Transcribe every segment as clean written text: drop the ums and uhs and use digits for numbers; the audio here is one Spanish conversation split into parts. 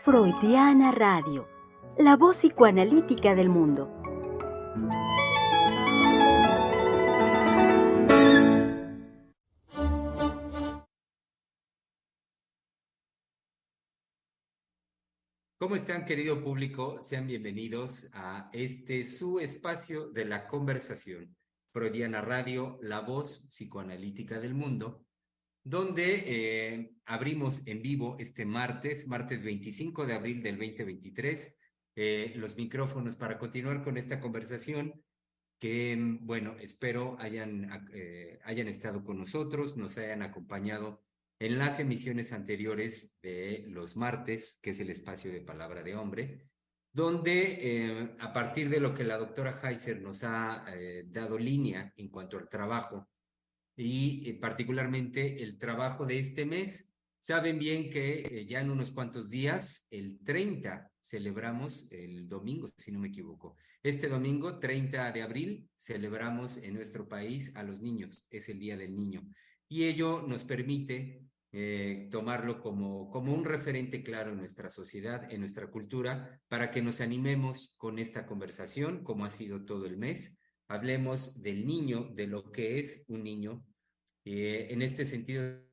Freudiana Radio, la voz psicoanalítica del mundo. ¿Cómo están, querido público? Sean bienvenidos a su espacio de la conversación, Freudiana Radio, la voz psicoanalítica del mundo, donde abrimos en vivo este martes 25 de abril del 2023, los micrófonos para continuar con esta conversación que, bueno, espero hayan estado con nosotros, nos hayan acompañado en las emisiones anteriores de los martes, que es el espacio de Palabra de Hombre, donde a partir de lo que la doctora Heiser nos ha dado línea en cuanto al trabajo, y particularmente el trabajo de este mes. Saben bien que ya en unos cuantos días, el 30, celebramos el domingo, si no me equivoco. Este domingo, 30 de abril, celebramos en nuestro país a los niños, es el Día del Niño. Y ello nos permite tomarlo como un referente claro en nuestra sociedad, en nuestra cultura, para que nos animemos con esta conversación, como ha sido todo el mes. Hablemos del niño, de lo que es un niño. En este sentido,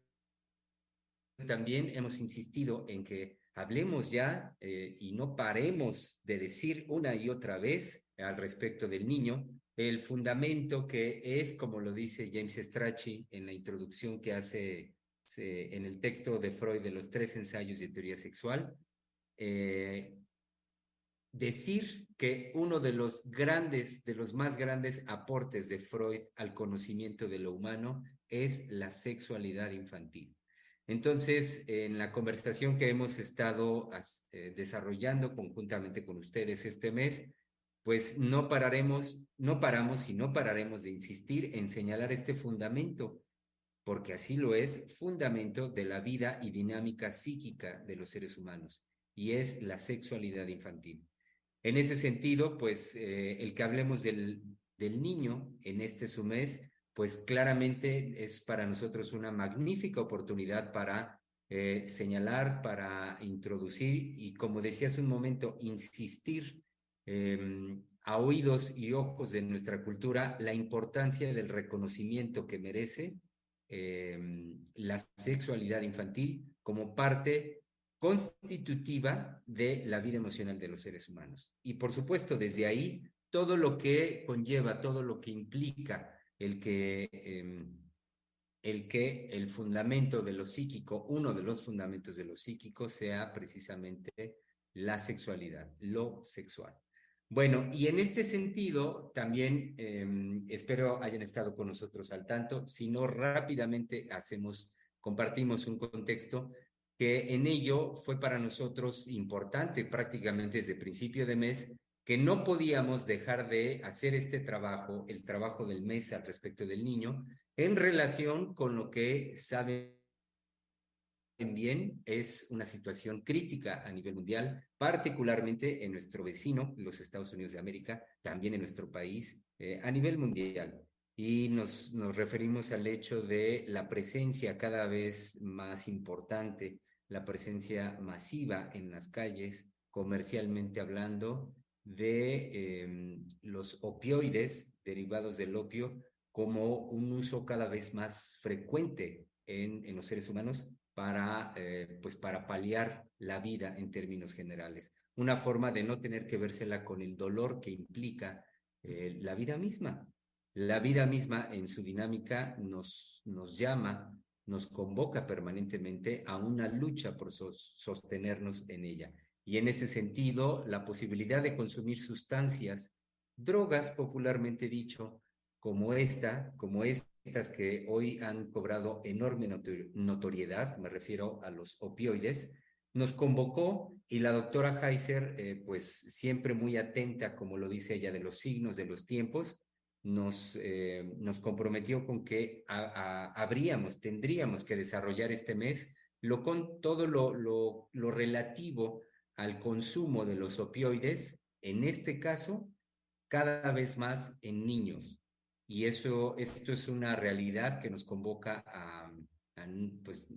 también hemos insistido en que hablemos ya y no paremos de decir una y otra vez al respecto del niño, el fundamento que es, como lo dice James Strachey en la introducción que hace en el texto de Freud de los 3 ensayos de teoría sexual, decir que uno de los más grandes aportes de Freud al conocimiento de lo humano es la sexualidad infantil. Entonces, en la conversación que hemos estado desarrollando conjuntamente con ustedes este mes, pues no paramos y no pararemos de insistir en señalar este fundamento, porque así lo es, fundamento de la vida y dinámica psíquica de los seres humanos, y es la sexualidad infantil. En ese sentido, pues el que hablemos del niño en este su mes, pues claramente es para nosotros una magnífica oportunidad para señalar, para introducir y, como decía hace un momento, insistir a oídos y ojos de nuestra cultura la importancia del reconocimiento que merece la sexualidad infantil como parte constitutiva de la vida emocional de los seres humanos. Y por supuesto, desde ahí, todo lo que conlleva, todo lo que implica el que el fundamento de lo psíquico, uno de los fundamentos de lo psíquico, sea precisamente la sexualidad, lo sexual. Bueno, y en este sentido, también espero hayan estado con nosotros al tanto. Si no, rápidamente compartimos un contexto que en ello fue para nosotros importante prácticamente desde principio de mes, que no podíamos dejar de hacer este trabajo, el trabajo del mes al respecto del niño, en relación con lo que saben bien es una situación crítica a nivel mundial, particularmente en nuestro vecino, los Estados Unidos de América, también en nuestro país, a nivel mundial. Y nos referimos al hecho de la presencia cada vez más importante, la presencia masiva en las calles, comercialmente hablando, de los opioides derivados del opio como un uso cada vez más frecuente en los seres humanos pues para paliar la vida en términos generales. Una forma de no tener que vérsela con el dolor que implica la vida misma. La vida misma en su dinámica nos llama, nos convoca permanentemente a una lucha por sostenernos en ella. Y en ese sentido, la posibilidad de consumir sustancias, drogas popularmente dicho, como estas que hoy han cobrado enorme notoriedad, me refiero a los opioides, nos convocó y la doctora Heiser, pues siempre muy atenta, como lo dice ella, de los signos de los tiempos, nos comprometió con que tendríamos que desarrollar este mes con todo lo relativo al consumo de los opioides, en este caso, cada vez más en niños. Y esto es una realidad que nos convoca a, pues,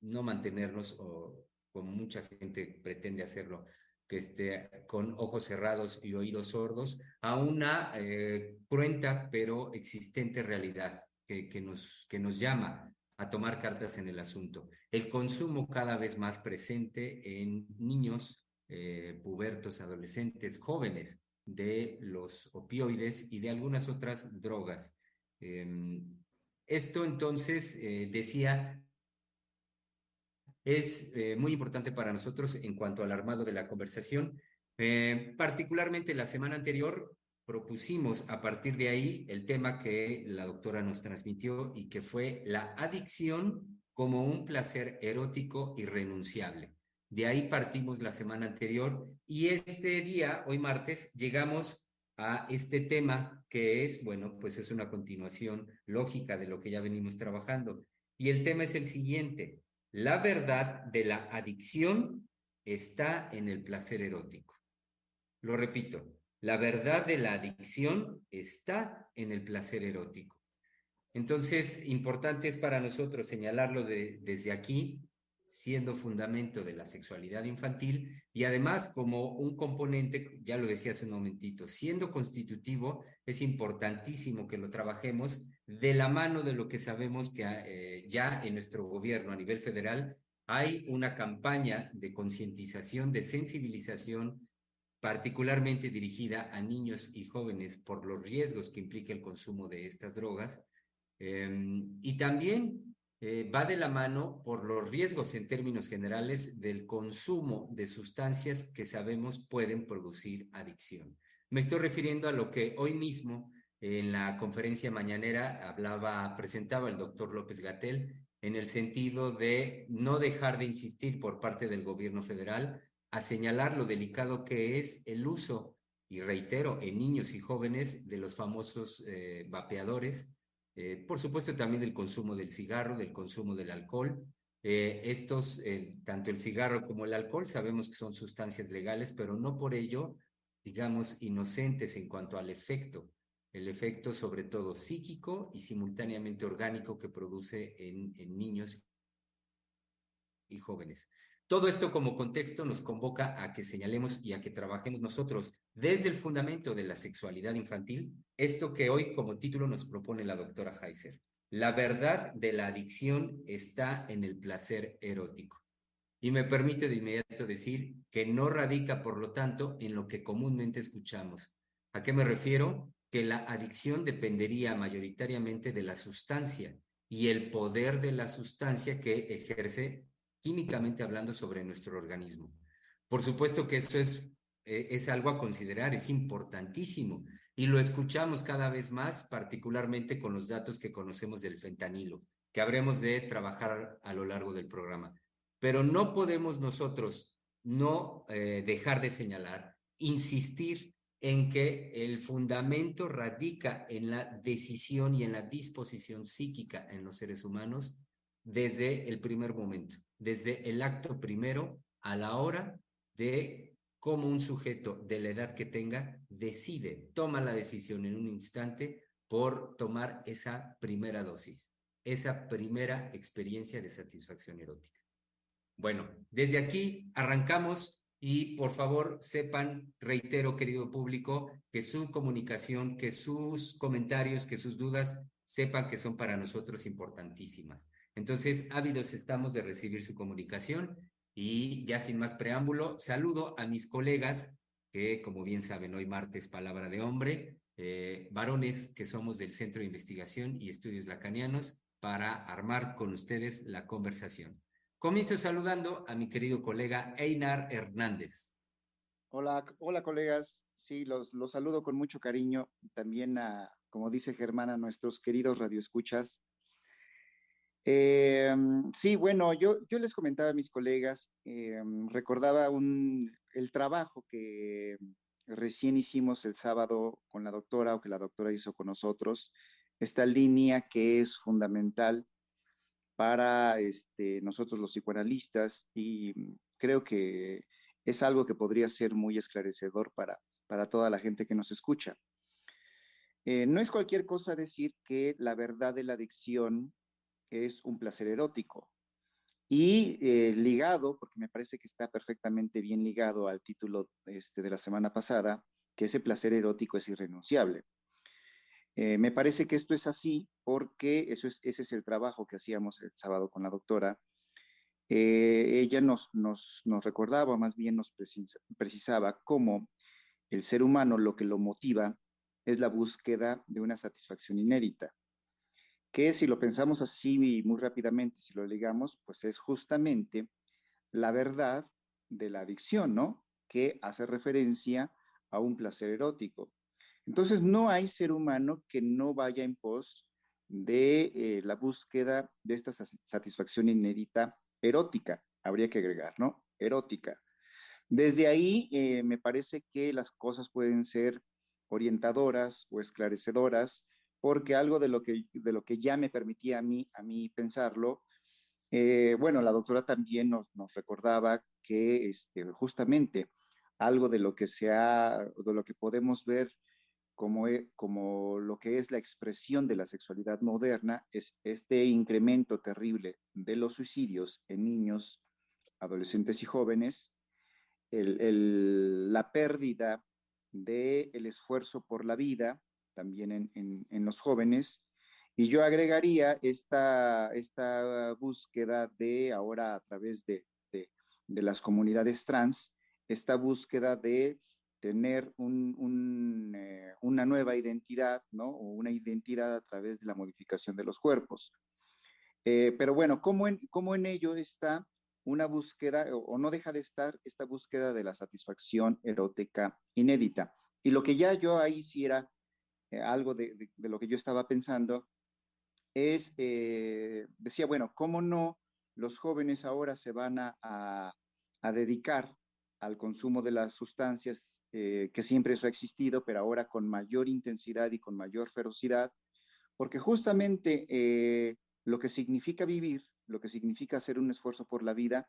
no mantenernos, o como mucha gente pretende hacerlo, que esté con ojos cerrados y oídos sordos, a una cruenta pero existente realidad que nos llama a tomar cartas en el asunto. El consumo cada vez más presente en niños, pubertos, adolescentes, jóvenes, de los opioides y de algunas otras drogas. Eh, Esto entonces, decía, es muy importante para nosotros en cuanto al armado de la conversación. Particularmente la semana anterior propusimos a partir de ahí el tema que la doctora nos transmitió y que fue la adicción como un placer erótico irrenunciable. De ahí partimos la semana anterior y este día, hoy martes, llegamos a este tema que es, bueno, pues es una continuación lógica de lo que ya venimos trabajando. Y el tema es el siguiente: la verdad de la adicción está en el placer erótico. Lo repito, la verdad de la adicción está en el placer erótico. Entonces, importante es para nosotros señalarlo desde aquí, siendo fundamento de la sexualidad infantil y además como un componente, ya lo decía hace un momentito, siendo constitutivo, es importantísimo que lo trabajemos de la mano de lo que sabemos que ya en nuestro gobierno a nivel federal hay una campaña de concientización, de sensibilización, particularmente dirigida a niños y jóvenes por los riesgos que implica el consumo de estas drogas. Y también va de la mano por los riesgos en términos generales del consumo de sustancias que sabemos pueden producir adicción. Me estoy refiriendo a lo que hoy mismo en la conferencia mañanera presentaba el doctor López-Gatell, en el sentido de no dejar de insistir por parte del gobierno federal a señalar lo delicado que es el uso, y reitero, en niños y jóvenes de los famosos vapeadores, por supuesto también del consumo del cigarro, del consumo del alcohol. Tanto el cigarro como el alcohol sabemos que son sustancias legales, pero no por ello, digamos, inocentes en cuanto al efecto. El efecto sobre todo psíquico y simultáneamente orgánico que produce en niños y jóvenes. Todo esto como contexto nos convoca a que señalemos y a que trabajemos nosotros desde el fundamento de la sexualidad infantil, esto que hoy como título nos propone la doctora Heiser. La verdad de la adicción está en el placer erótico. Y me permite de inmediato decir que no radica, por lo tanto, en lo que comúnmente escuchamos. ¿A qué me refiero? Que la adicción dependería mayoritariamente de la sustancia y el poder de la sustancia que ejerce químicamente hablando sobre nuestro organismo. Por supuesto que eso es algo a considerar, es importantísimo y lo escuchamos cada vez más, particularmente con los datos que conocemos del fentanilo, que habremos de trabajar a lo largo del programa. Pero no podemos nosotros no dejar de señalar, insistir en que el fundamento radica en la decisión y en la disposición psíquica en los seres humanos desde el primer momento, desde el acto primero a la hora de cómo un sujeto de la edad que tenga decide, toma la decisión en un instante por tomar esa primera dosis, esa primera experiencia de satisfacción erótica. Bueno, desde aquí arrancamos y por favor sepan, reitero, querido público, que su comunicación, que sus comentarios, que sus dudas, sepan que son para nosotros importantísimas. Entonces, ávidos estamos de recibir su comunicación y ya sin más preámbulo, saludo a mis colegas que, como bien saben, hoy martes palabra de hombre, varones que somos del Centro de Investigación y Estudios Lacanianos para armar con ustedes la conversación. Comienzo saludando a mi querido colega Einar Hernández. Hola, hola colegas. Sí, los saludo con mucho cariño. También como dice Germán, a nuestros queridos radioescuchas. Sí, bueno, yo les comentaba a mis colegas, recordaba el trabajo que recién hicimos el sábado con la doctora o que la doctora hizo con nosotros, esta línea que es fundamental para nosotros los psicoanalistas y creo que es algo que podría ser muy esclarecedor para toda la gente que nos escucha. No es cualquier cosa decir que la verdad de la adicción es un placer erótico. Y ligado, porque me parece que está perfectamente bien ligado al título de la semana pasada, que ese placer erótico es irrenunciable. Me parece que esto es así porque ese es el trabajo que hacíamos el sábado con la doctora. Ella nos recordaba, más bien nos precisaba cómo el ser humano lo que lo motiva es la búsqueda de una satisfacción inédita, que si lo pensamos así muy rápidamente, si lo ligamos, pues es justamente la verdad de la adicción, ¿no? Que hace referencia a un placer erótico. Entonces, no hay ser humano que no vaya en pos de la búsqueda de esta satisfacción inédita erótica, habría que agregar, ¿no? Erótica. Desde ahí, me parece que las cosas pueden ser orientadoras o esclarecedoras, porque algo de lo que ya me permitía a mí pensarlo, bueno, la doctora también nos recordaba que justamente algo de lo que de lo que podemos ver como, como lo que es la expresión de la sexualidad moderna es este incremento terrible de los suicidios en niños, adolescentes y jóvenes, la pérdida del esfuerzo por la vida también en los jóvenes. Y yo agregaría esta búsqueda de ahora a través de las comunidades trans, esta búsqueda de tener una nueva identidad, ¿no? O una identidad a través de la modificación de los cuerpos. Pero bueno, ¿cómo en ello está una búsqueda, o no deja de estar esta búsqueda de la satisfacción erótica inédita? Y lo que ya yo ahí sí era algo de lo que yo estaba pensando es, decía, bueno, ¿cómo no los jóvenes ahora se van a dedicar al consumo de las sustancias que siempre eso ha existido, pero ahora con mayor intensidad y con mayor ferocidad? Porque justamente lo que significa vivir, lo que significa hacer un esfuerzo por la vida,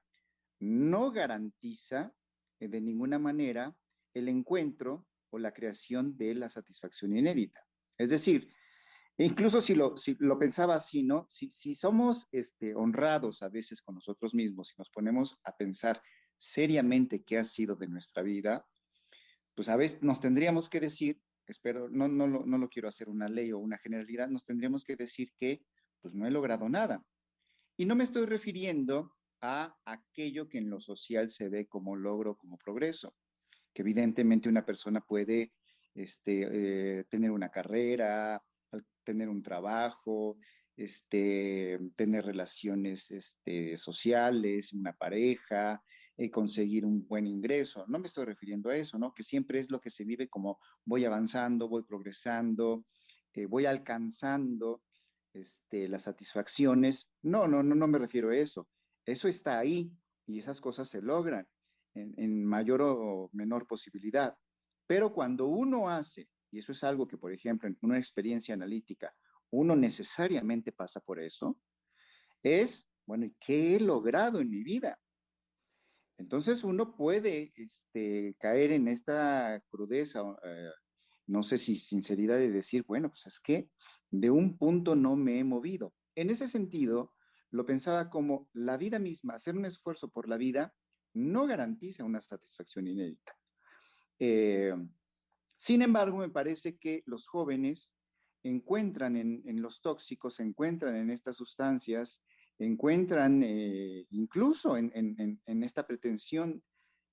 no garantiza de ninguna manera el encuentro o la creación de la satisfacción inédita. Es decir, incluso si lo pensaba así, ¿no? Si somos honrados a veces con nosotros mismos y nos ponemos a pensar seriamente qué ha sido de nuestra vida, pues a veces nos tendríamos que decir, espero, no lo quiero hacer una ley o una generalidad, nos tendríamos que decir que pues no he logrado nada. Y no me estoy refiriendo a aquello que en lo social se ve como logro, como progreso, que evidentemente una persona puede tener una carrera, tener un trabajo, tener relaciones sociales, una pareja, conseguir un buen ingreso. No me estoy refiriendo a eso, ¿no? Que siempre es lo que se vive como voy avanzando, voy progresando, voy alcanzando las satisfacciones. No me refiero a eso. Eso está ahí y esas cosas se logran en mayor o menor posibilidad. Pero cuando uno hace, y eso es algo que, por ejemplo, en una experiencia analítica, uno necesariamente pasa por eso, es, bueno, ¿qué he logrado en mi vida? Entonces uno puede caer en esta crudeza, no sé si sinceridad de decir, bueno, pues es que de un punto no me he movido. En ese sentido, lo pensaba como la vida misma, hacer un esfuerzo por la vida no garantiza una satisfacción inédita. Eh, Sin embargo, me parece que los jóvenes encuentran en los tóxicos, encuentran en estas sustancias, encuentran incluso en esta pretensión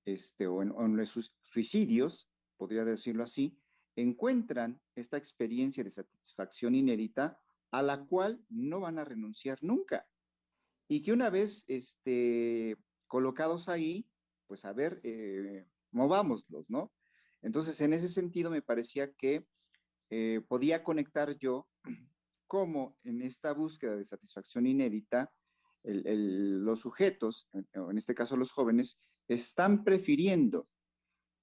o en los suicidios, podría decirlo así, encuentran esta experiencia de satisfacción inédita a la cual no van a renunciar nunca. Y que una vez colocados ahí, pues a ver, movámoslos, ¿no? Entonces, en ese sentido, me parecía que podía conectar yo cómo en esta búsqueda de satisfacción inédita, los sujetos, en este caso los jóvenes, están prefiriendo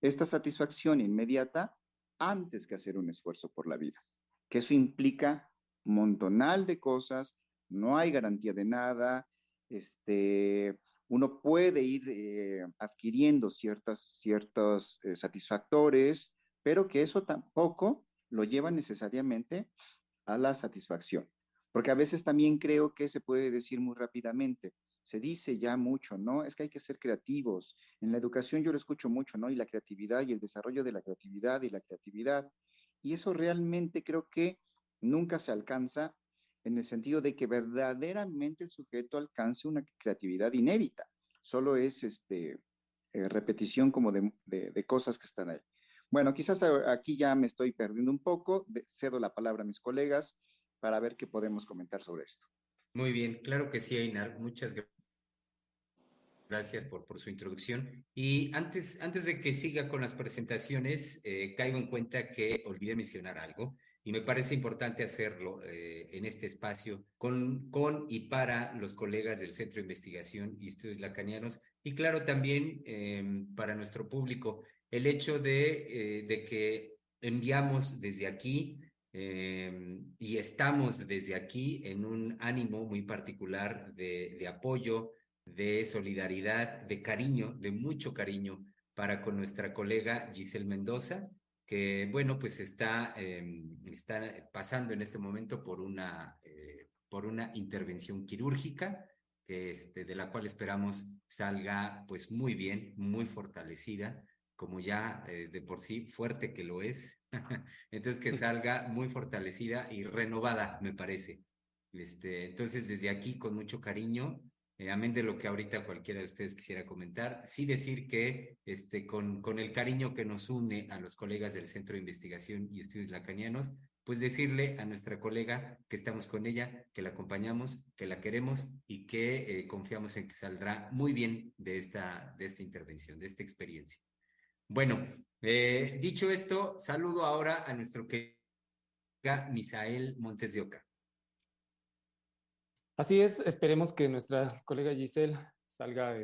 esta satisfacción inmediata antes que hacer un esfuerzo por la vida. Que eso implica un montonal de cosas, no hay garantía de nada, uno puede ir adquiriendo ciertos satisfactores, pero que eso tampoco lo lleva necesariamente a la satisfacción. Porque a veces también creo que se puede decir muy rápidamente, se dice ya mucho, ¿no? Es que hay que ser creativos. En la educación yo lo escucho mucho, ¿no? Y la creatividad y el desarrollo de la creatividad y la creatividad. Y eso realmente creo que nunca se alcanza en el sentido de que verdaderamente el sujeto alcance una creatividad inédita. Solo es repetición como de cosas que están ahí. Bueno, quizás aquí ya me estoy perdiendo un poco, cedo la palabra a mis colegas para ver qué podemos comentar sobre esto. Muy bien, claro que sí, Einar. Muchas gracias por su introducción. Y antes de que siga con las presentaciones, caigo en cuenta que olvidé mencionar algo y me parece importante hacerlo en este espacio con y para los colegas del Centro de Investigación y Estudios Lacanianos y claro también para nuestro público el hecho de que enviamos desde aquí y estamos desde aquí en un ánimo muy particular de apoyo, de solidaridad, de cariño, de mucho cariño para con nuestra colega Giselle Mendoza, que bueno, pues está pasando en este momento por una intervención quirúrgica, de la cual esperamos salga pues muy bien, muy fortalecida, como ya de por sí fuerte que lo es, entonces que salga muy fortalecida y renovada, me parece. Entonces desde aquí con mucho cariño amén de lo que ahorita cualquiera de ustedes quisiera comentar, sí decir que con el cariño que nos une a los colegas del Centro de Investigación y Estudios Lacanianos, pues decirle a nuestra colega que estamos con ella, que la acompañamos, que la queremos y que confiamos en que saldrá muy bien de esta intervención, de esta experiencia. Bueno, dicho esto, saludo ahora a nuestro colega Misael Montes de Oca. Así es, esperemos que nuestra colega Giselle salga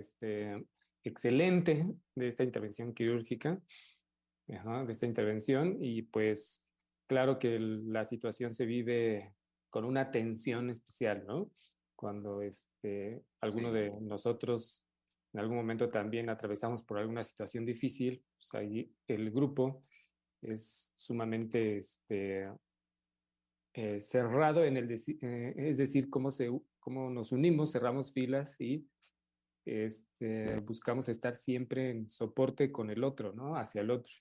excelente de esta intervención quirúrgica, de esta intervención, y pues claro que la situación se vive con una tensión especial, ¿no? Cuando alguno Sí. de nosotros en algún momento también atravesamos por alguna situación difícil, pues ahí el grupo es sumamente cerrado en es decir, cómo nos unimos, cerramos filas y buscamos estar siempre en soporte con el otro, ¿no? Hacia el otro.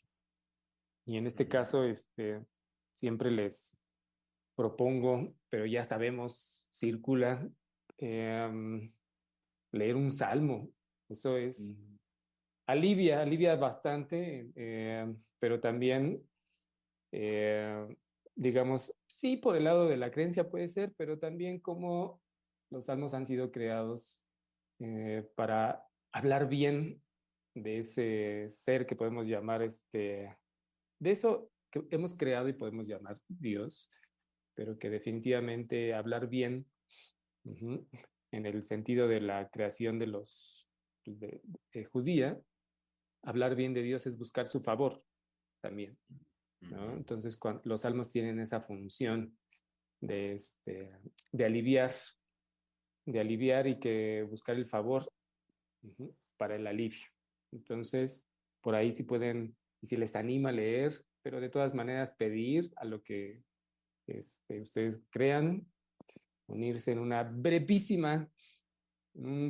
Y en este caso, siempre les propongo, pero ya sabemos, circula, leer un salmo. Eso es, alivia bastante, pero también eh, digamos, sí, por el lado de la creencia puede ser, pero también como los salmos han sido creados para hablar bien de ese ser que podemos llamar, de eso que hemos creado y podemos llamar Dios, pero que definitivamente hablar bien, uh-huh, en el sentido de la creación de judía, hablar bien de Dios es buscar su favor también, ¿no? Entonces, los salmos tienen esa función de, de aliviar, de aliviar y que buscar el favor, uh-huh, para el alivio. Entonces, por ahí sí pueden, y si les anima a leer, pero de todas maneras pedir a lo que ustedes crean, unirse en un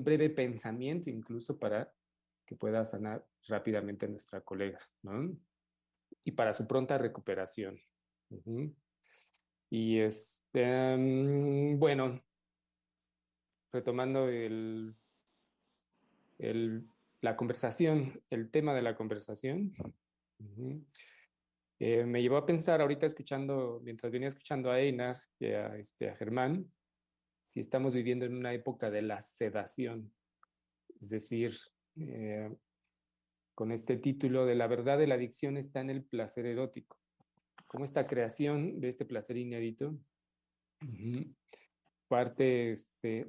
breve pensamiento incluso para que pueda sanar rápidamente a nuestra colega, ¿no? Y para su pronta recuperación. Uh-huh. Y bueno, retomando el, la conversación, el tema de la conversación, uh-huh, me llevó a pensar ahorita mientras venía escuchando a Einar y a Germán, si estamos viviendo en una época de la sedación, es decir, eh, con este título de La verdad de la adicción está en el placer erótico, como esta creación de este placer inédito, uh-huh,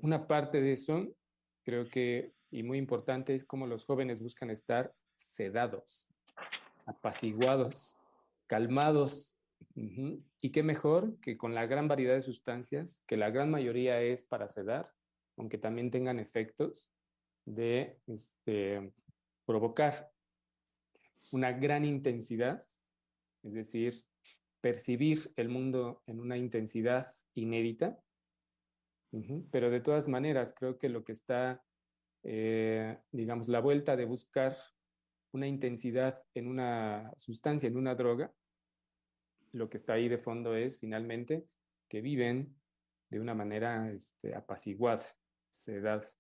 una parte de eso, creo que, y muy importante, es cómo los jóvenes buscan estar sedados, apaciguados, calmados. Uh-huh. Y qué mejor que con la gran variedad de sustancias, que la gran mayoría es para sedar, aunque también tengan efectos de provocar una gran intensidad, es decir, percibir el mundo en una intensidad inédita. Pero de todas maneras, creo que lo que está, digamos, la vuelta de buscar una intensidad en una sustancia, en una droga, lo que está ahí de fondo es finalmente que viven de una manera apaciguada, sedada.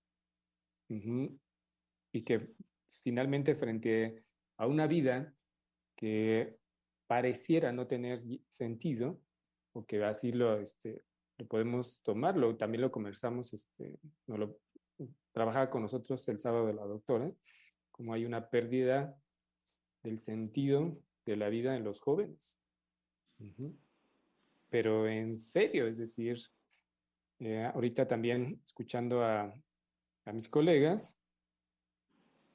Y que finalmente frente a una vida que pareciera no tener sentido, o que así lo podemos tomarlo, también lo conversamos, trabajaba con nosotros el sábado la doctora, como hay una pérdida del sentido de la vida en los jóvenes. Pero en serio, es decir, ahorita también escuchando a mis colegas,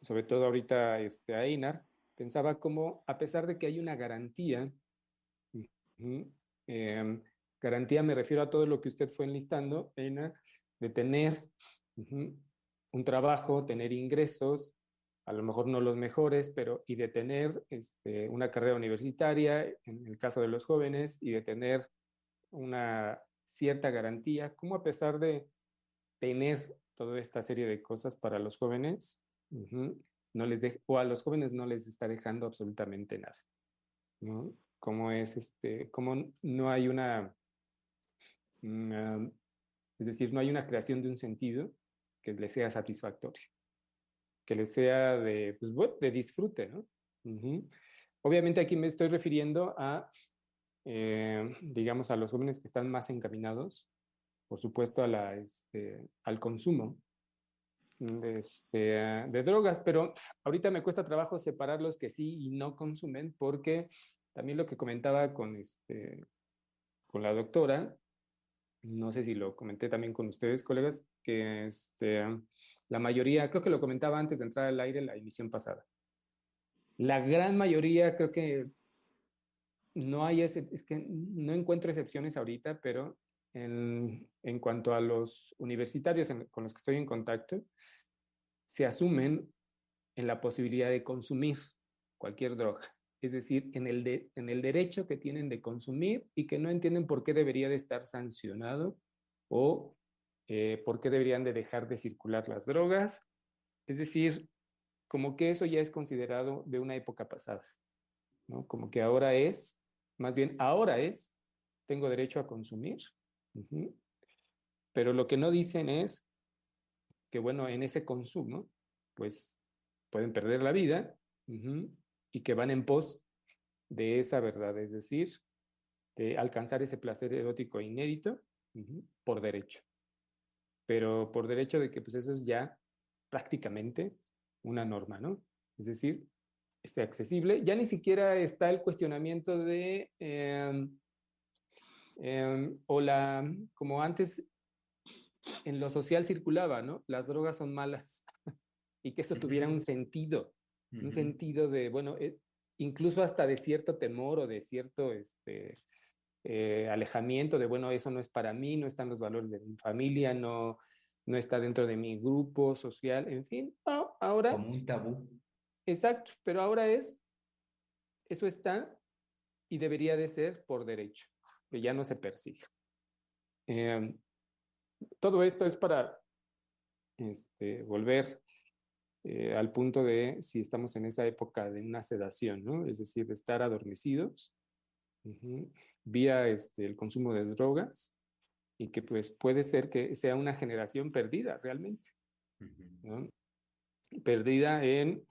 sobre todo ahorita a Einar, pensaba como, a pesar de que hay una garantía, garantía me refiero a todo lo que usted fue enlistando, Einar, de tener un trabajo, tener ingresos, a lo mejor no los mejores, pero y de tener una carrera universitaria, en el caso de los jóvenes, y de tener una cierta garantía, como a pesar de tener toda esta serie de cosas para los jóvenes, no les o a los jóvenes no les está dejando absolutamente nada, ¿no? Como es como no hay es decir, no hay una creación de un sentido que les sea satisfactorio, que les sea de, pues, bueno, de disfrute, ¿no? Obviamente aquí me estoy refiriendo a, digamos, a los jóvenes que están más encaminados, por supuesto, al consumo de drogas, pero ahorita me cuesta trabajo separar los que sí y no consumen, porque también lo que comentaba con la doctora, no sé si lo comenté también con ustedes, colegas, que la mayoría, creo que lo comentaba antes de entrar al aire la emisión pasada, la gran mayoría creo que no hay, es que no encuentro excepciones ahorita, pero en cuanto a los universitarios con los que estoy en contacto, se asumen en la posibilidad de consumir cualquier droga. Es decir, en el derecho que tienen de consumir y que no entienden por qué debería de estar sancionado o por qué deberían de dejar de circular las drogas. Es decir, como que eso ya es considerado de una época pasada, ¿no? Como que ahora más bien ahora tengo derecho a consumir. Pero lo que no dicen es que, bueno, en ese consumo, pues pueden perder la vida y que van en pos de esa verdad, es decir, de alcanzar ese placer erótico inédito por derecho. Pero por derecho de que pues eso es ya prácticamente una norma, ¿no? Es decir, es accesible. Ya ni siquiera está el cuestionamiento de, como antes en lo social circulaba, ¿no? Las drogas son malas y que eso tuviera un sentido de, bueno, incluso hasta de cierto temor o de cierto alejamiento de, bueno, eso no es para mí, no están los valores de mi familia, no está dentro de mi grupo social, en fin, ahora... Como un tabú. Exacto, pero ahora eso está y debería de ser por derecho, que ya no se persiga. Todo esto es para volver al punto de si estamos en esa época de una sedación, ¿no? Es decir, de estar adormecidos vía el consumo de drogas y que pues puede ser que sea una generación perdida realmente, ¿no? Perdida en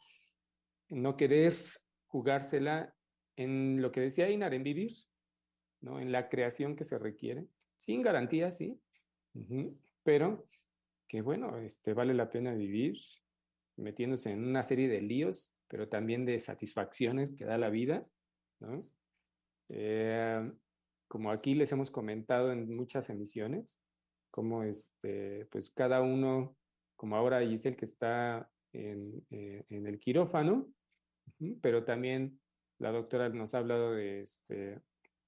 no querer jugársela en lo que decía Einar, en vivir, ¿no? En la creación que se requiere, sin garantía, sí, pero que bueno, vale la pena vivir metiéndose en una serie de líos, pero también de satisfacciones que da la vida, ¿no? Como aquí les hemos comentado en muchas emisiones, como pues cada uno, como ahora Giselle que está en el quirófano, pero también la doctora nos ha hablado de,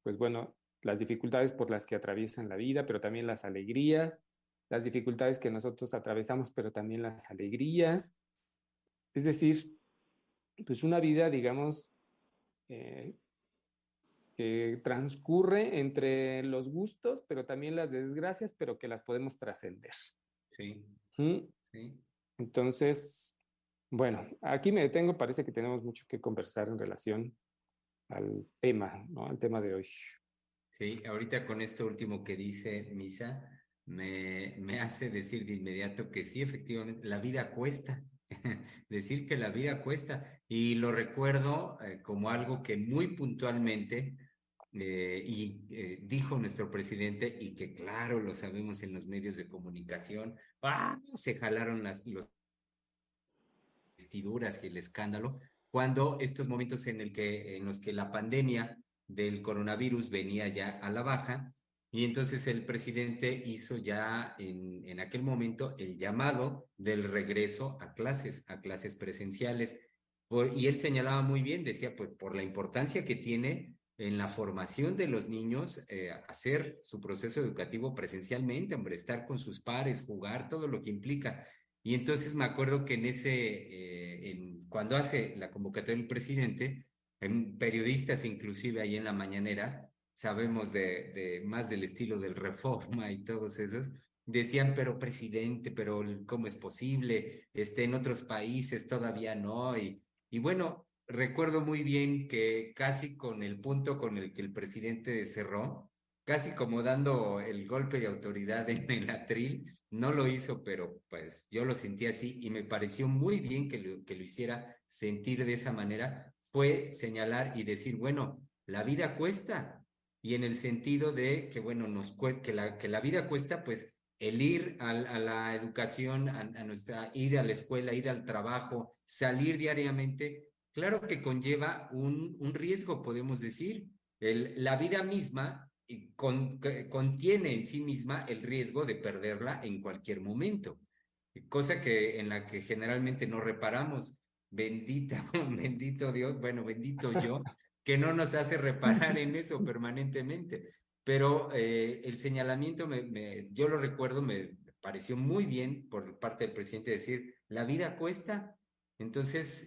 pues bueno, las dificultades por las que atraviesan la vida, pero también las alegrías, las dificultades que nosotros atravesamos, pero también las alegrías. Es decir, pues una vida, digamos, que que transcurre entre los gustos, pero también las desgracias, pero que las podemos trascender. Sí, ¿Mm? sí. Entonces, bueno, aquí me detengo, parece que tenemos mucho que conversar en relación al tema, ¿no? Al tema de hoy. Sí, ahorita con esto último que dice Misa, me hace decir de inmediato que sí, efectivamente, la vida cuesta. Decir que la vida cuesta. Y lo recuerdo como algo que muy puntualmente dijo nuestro presidente y que claro, lo sabemos en los medios de comunicación, se jalaron los vestiduras y el escándalo, cuando estos momentos en los que la pandemia del coronavirus venía ya a la baja, y entonces el presidente hizo ya en aquel momento el llamado del regreso a clases presenciales. Y él señalaba muy bien, decía, pues por la importancia que tiene en la formación de los niños, hacer su proceso educativo presencialmente, hombre, estar con sus pares, jugar, todo lo que implica. Y entonces me acuerdo que cuando hace la convocatoria del presidente, en periodistas inclusive ahí en la mañanera, sabemos de más del estilo del Reforma y todos esos, decían, pero presidente, pero ¿cómo es posible? En otros países todavía no. Y bueno, recuerdo muy bien que casi con el punto con el que el presidente cerró, casi como dando el golpe de autoridad en el atril, no lo hizo, pero pues yo lo sentí así y me pareció muy bien que lo hiciera sentir de esa manera, fue señalar y decir, bueno, la vida cuesta, y en el sentido de que, bueno, nos cuesta, que la vida cuesta, pues el ir a la educación, ir a la escuela, ir al trabajo, salir diariamente, claro que conlleva un riesgo, podemos decir. La vida misma contiene en sí misma el riesgo de perderla en cualquier momento, cosa en la que generalmente no reparamos. Bendito, bendito Dios, bueno, bendito yo, que no nos hace reparar en eso permanentemente. Pero el señalamiento, yo lo recuerdo, me pareció muy bien por parte del presidente decir, la vida cuesta. Entonces,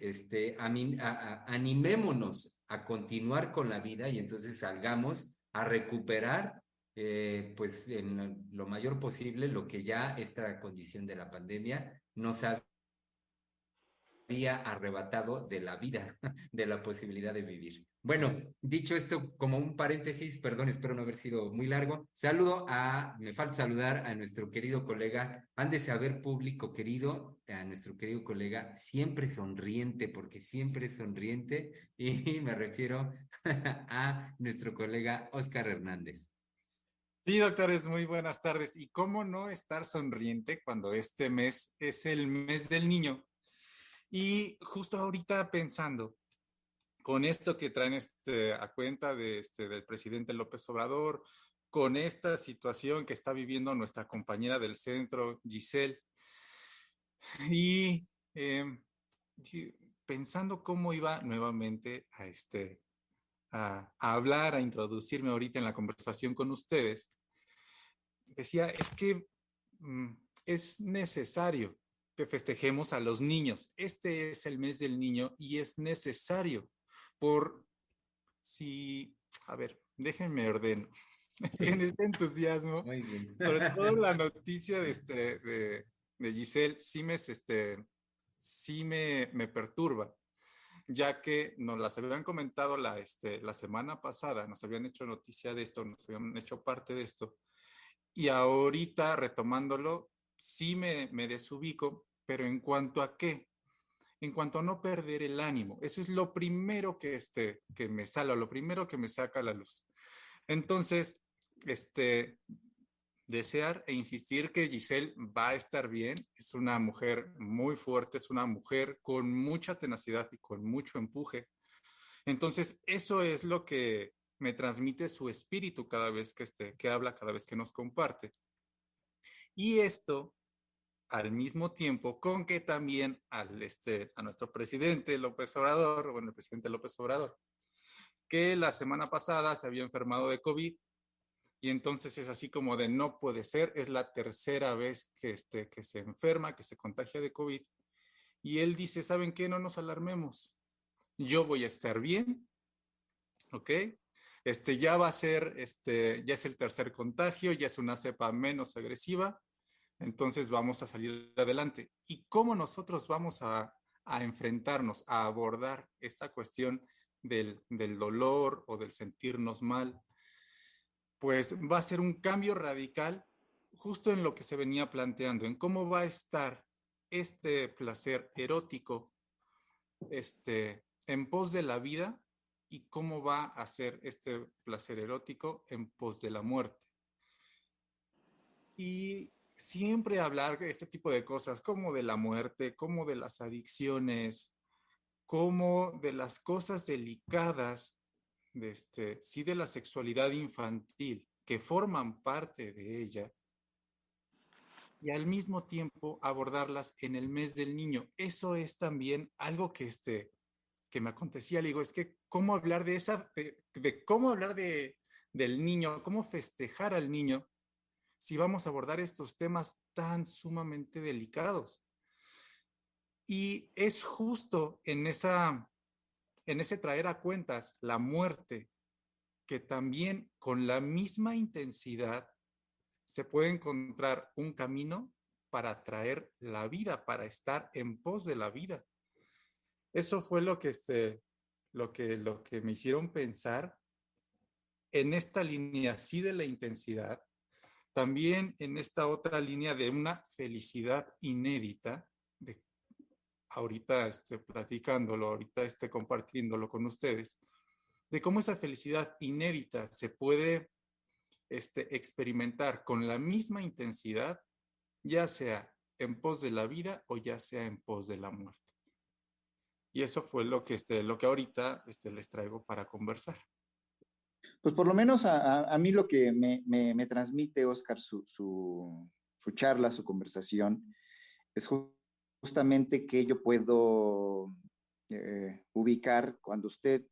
animémonos a continuar con la vida y entonces salgamos a recuperar, pues en lo mayor posible, lo que ya esta condición de la pandemia nos había arrebatado de la vida, de la posibilidad de vivir. Bueno, dicho esto, como un paréntesis, perdón, espero no haber sido muy largo, me falta saludar a nuestro querido colega, han de saber público querido, a nuestro querido colega, siempre sonriente, porque siempre es sonriente, y me refiero a nuestro colega Oscar Hernández. Sí, doctores, muy buenas tardes. ¿Y cómo no estar sonriente cuando este mes es el mes del niño? Y justo ahorita pensando con esto que traen a cuenta del presidente López Obrador, con esta situación que está viviendo nuestra compañera del centro, Giselle, y sí, pensando cómo iba nuevamente a hablar, a introducirme ahorita en la conversación con ustedes, decía, es que mm, es necesario que festejemos a los niños. Este es el mes del niño y es necesario por si, a ver, déjenme ordeno. Sí. En este entusiasmo, Muy bien. sobre todo la noticia de Giselle, sí me perturba, ya que nos las habían comentado la semana pasada, nos habían hecho noticia de esto, nos habían hecho parte de esto, y ahorita retomándolo, sí me desubico, pero ¿en cuanto a qué? En cuanto a no perder el ánimo. Eso es lo primero que me sale, lo primero que me saca a la luz. Entonces, desear e insistir que Giselle va a estar bien. Es una mujer muy fuerte, es una mujer con mucha tenacidad y con mucho empuje. Entonces, eso es lo que me transmite su espíritu cada vez que habla, cada vez que nos comparte. Y esto al mismo tiempo con que también a nuestro presidente López Obrador, bueno, el presidente López Obrador, que la semana pasada se había enfermado de COVID y entonces es así como de no puede ser, es la tercera vez que se enferma, que se contagia de COVID y él dice, ¿saben qué? No nos alarmemos, yo voy a estar bien, ¿ok? ya va a ser, ya es el tercer contagio, ya es una cepa menos agresiva, entonces vamos a salir adelante. ¿Y cómo nosotros vamos a enfrentarnos, a abordar esta cuestión del dolor o del sentirnos mal? Pues va a ser un cambio radical justo en lo que se venía planteando, en cómo va a estar este placer erótico, en pos de la vida y cómo va a ser este placer erótico en pos de la muerte. Y siempre hablar de este tipo de cosas, como de la muerte, como de las adicciones, como de las cosas delicadas, sí de la sexualidad infantil, que forman parte de ella, y al mismo tiempo abordarlas en el mes del niño. Eso es también algo que me acontecía. Le digo, es que cómo hablar de cómo hablar del niño, cómo festejar al niño si vamos a abordar estos temas tan sumamente delicados. Y es justo en ese traer a cuentas la muerte, que también con la misma intensidad se puede encontrar un camino para traer la vida, para estar en pos de la vida. Eso fue lo que me hicieron pensar en esta línea, sí, de la intensidad, también en esta otra línea de una felicidad inédita, de ahorita platicándolo, ahorita compartiéndolo con ustedes, de cómo esa felicidad inédita se puede experimentar con la misma intensidad, ya sea en pos de la vida o ya sea en pos de la muerte. Y eso fue lo que ahorita les traigo para conversar. Pues por lo menos a mí lo que me transmite, Oscar, su charla, su conversación, es justamente que yo puedo ubicar cuando usted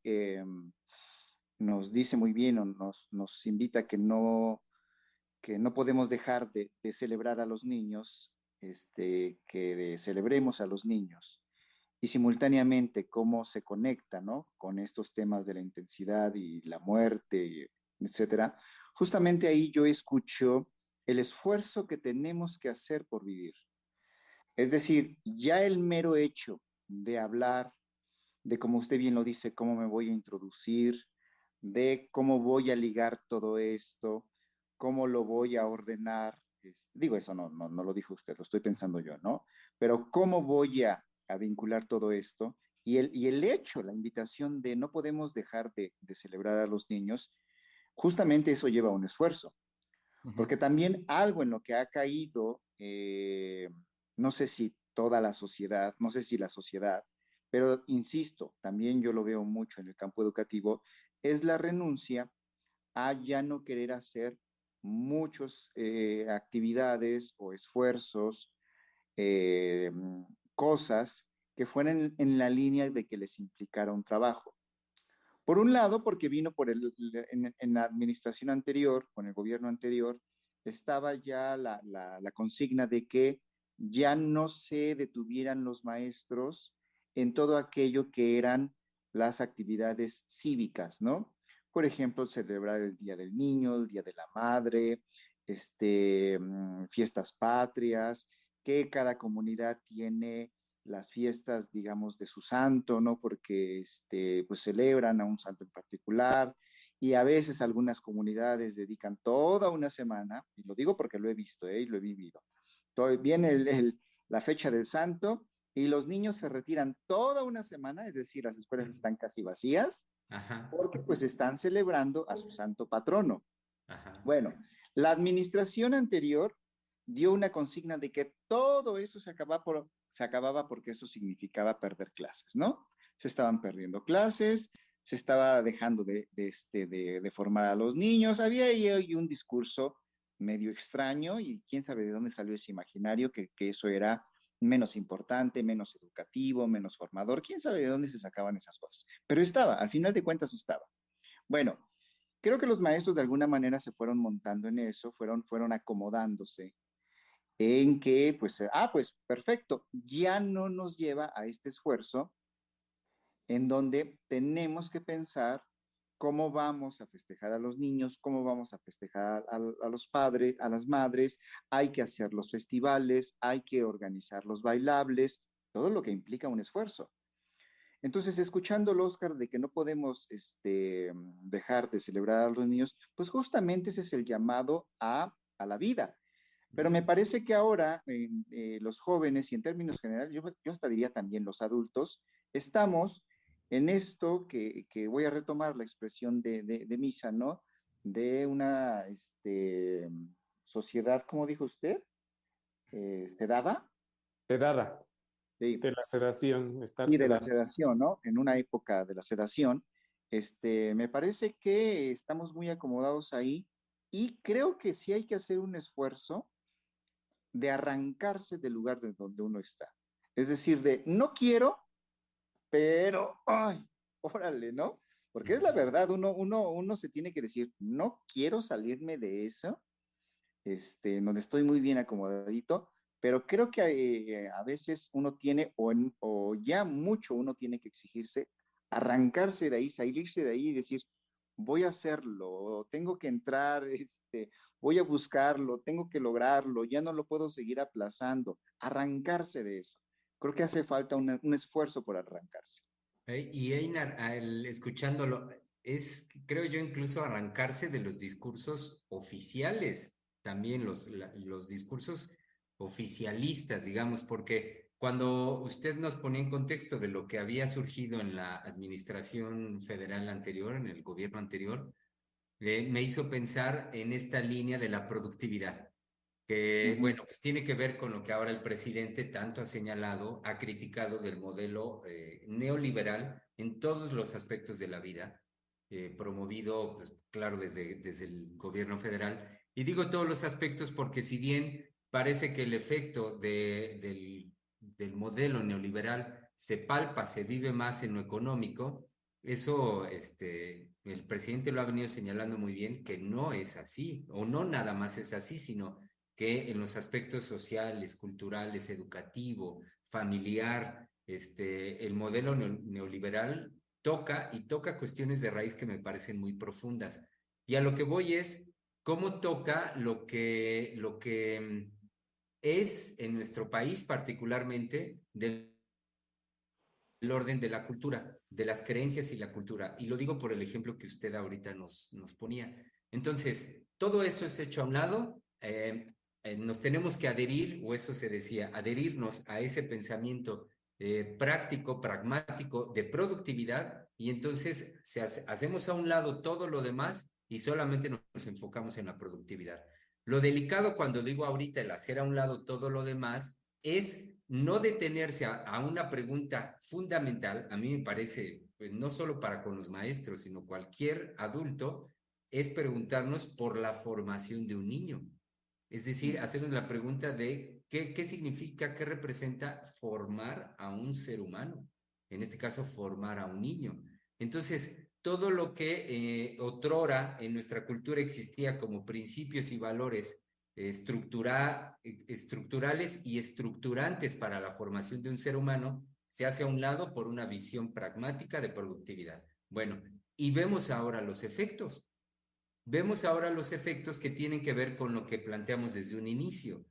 nos dice muy bien o nos invita a que no podemos dejar de celebrar a los niños, celebremos a los niños y simultáneamente cómo se conecta, ¿no? Con estos temas de la intensidad y la muerte, etcétera. Justamente ahí yo escucho el esfuerzo que tenemos que hacer por vivir. Es decir, ya el mero hecho de hablar, de como usted bien lo dice, cómo me voy a introducir, de cómo voy a ligar todo esto, cómo lo voy a ordenar. Digo, eso no lo dijo usted, lo estoy pensando yo, ¿no? Pero cómo voy a vincular todo esto y el hecho, la invitación de no podemos dejar de celebrar a los niños, justamente eso lleva un esfuerzo. Porque también algo en lo que ha caído, no sé si toda la sociedad, no sé si la sociedad, pero insisto, también yo lo veo mucho en el campo educativo, es la renuncia a ya no querer hacer muchas actividades o esfuerzos, eh, cosas que fueran en la línea de que les implicara un trabajo. Por un lado, porque vino en la administración anterior, con el gobierno anterior, estaba ya la consigna de que ya no se detuvieran los maestros en todo aquello que eran las actividades cívicas, ¿no? Por ejemplo, celebrar el Día del Niño, el Día de la Madre, fiestas patrias, que cada comunidad tiene las fiestas, digamos, de su santo, ¿no? Porque, pues celebran a un santo en particular y a veces algunas comunidades dedican toda una semana, y lo digo porque lo he visto, y lo he vivido. Viene la fecha del santo y los niños se retiran toda una semana, es decir, las escuelas están casi vacías, Ajá. porque pues están celebrando a su santo patrono. Ajá. Bueno, la administración anterior dio una consigna de que todo eso se acababa porque eso significaba perder clases, ¿no? Se estaban perdiendo clases, se estaba dejando de formar a los niños, había ahí un discurso medio extraño y quién sabe de dónde salió ese imaginario que eso era menos importante, menos educativo, menos formador, quién sabe de dónde se sacaban esas cosas. Pero estaba, al final de cuentas estaba. Bueno, creo que los maestros de alguna manera se fueron montando en eso, fueron acomodándose en que, pues perfecto, ya no nos lleva a este esfuerzo en donde tenemos que pensar cómo vamos a festejar a los niños, cómo vamos a festejar a los padres, a las madres, hay que hacer los festivales, hay que organizar los bailables, todo lo que implica un esfuerzo. Entonces, escuchándolo, Oscar, de que no podemos dejar de celebrar a los niños, pues justamente ese es el llamado a la vida. Pero me parece que ahora los jóvenes y en términos generales, yo hasta diría también los adultos, estamos en esto que voy a retomar la expresión de Misa, ¿no? De una sociedad, ¿cómo dijo usted? ¿Sedada? Sedada, Sí, de la sedación, estar y de la sedado. sedación, ¿no? En una época de la sedación, me parece que estamos muy acomodados ahí y creo que sí hay que hacer un esfuerzo de arrancarse del lugar de donde uno está. Es decir, de no quiero, pero, ay, órale, ¿no? Porque es la verdad, uno se tiene que decir, no quiero salirme de eso, donde estoy muy bien acomodadito, pero creo que a veces uno tiene, o ya mucho uno tiene que exigirse, arrancarse de ahí, salirse de ahí y decir, voy a hacerlo, tengo que entrar, voy a buscarlo, tengo que lograrlo, ya no lo puedo seguir aplazando, arrancarse de eso. Creo que hace falta un esfuerzo por arrancarse. Y Einar, escuchándolo, creo yo, incluso arrancarse de los discursos oficiales, también los discursos oficialistas, digamos, porque cuando usted nos ponía en contexto de lo que había surgido en la administración federal anterior, en el gobierno anterior, me hizo pensar en esta línea de la productividad que, bueno, pues tiene que ver con lo que ahora el presidente tanto ha señalado, ha criticado del modelo neoliberal en todos los aspectos de la vida, promovido, pues claro, desde el gobierno federal. Y digo todos los aspectos porque si bien parece que el efecto del modelo neoliberal se palpa, se vive más en lo económico, eso, el presidente lo ha venido señalando muy bien, que no es así, o no nada más es así, sino que en los aspectos sociales, culturales, educativo, familiar, el modelo neoliberal toca cuestiones de raíz que me parecen muy profundas. Y a lo que voy es cómo toca lo que es en nuestro país particularmente del orden de la cultura, de las creencias y la cultura. Y lo digo por el ejemplo que usted ahorita nos ponía. Entonces, todo eso es hecho a un lado. Nos tenemos que adherir, o eso se decía, adherirnos a ese pensamiento práctico, pragmático, de productividad, y entonces hacemos a un lado todo lo demás y solamente nos enfocamos en la productividad. Lo delicado cuando digo ahorita el hacer a un lado todo lo demás es no detenerse a una pregunta fundamental, a mí me parece, pues, no solo para con los maestros, sino cualquier adulto, es preguntarnos por la formación de un niño. Es decir, hacernos la pregunta de qué significa, qué representa formar a un ser humano. En este caso, formar a un niño. Entonces, todo lo que otrora en nuestra cultura existía como principios y valores estructurales y estructurantes para la formación de un ser humano, se hace a un lado por una visión pragmática de productividad. Bueno, y vemos ahora los efectos. Vemos ahora los efectos que tienen que ver con lo que planteamos desde un inicio.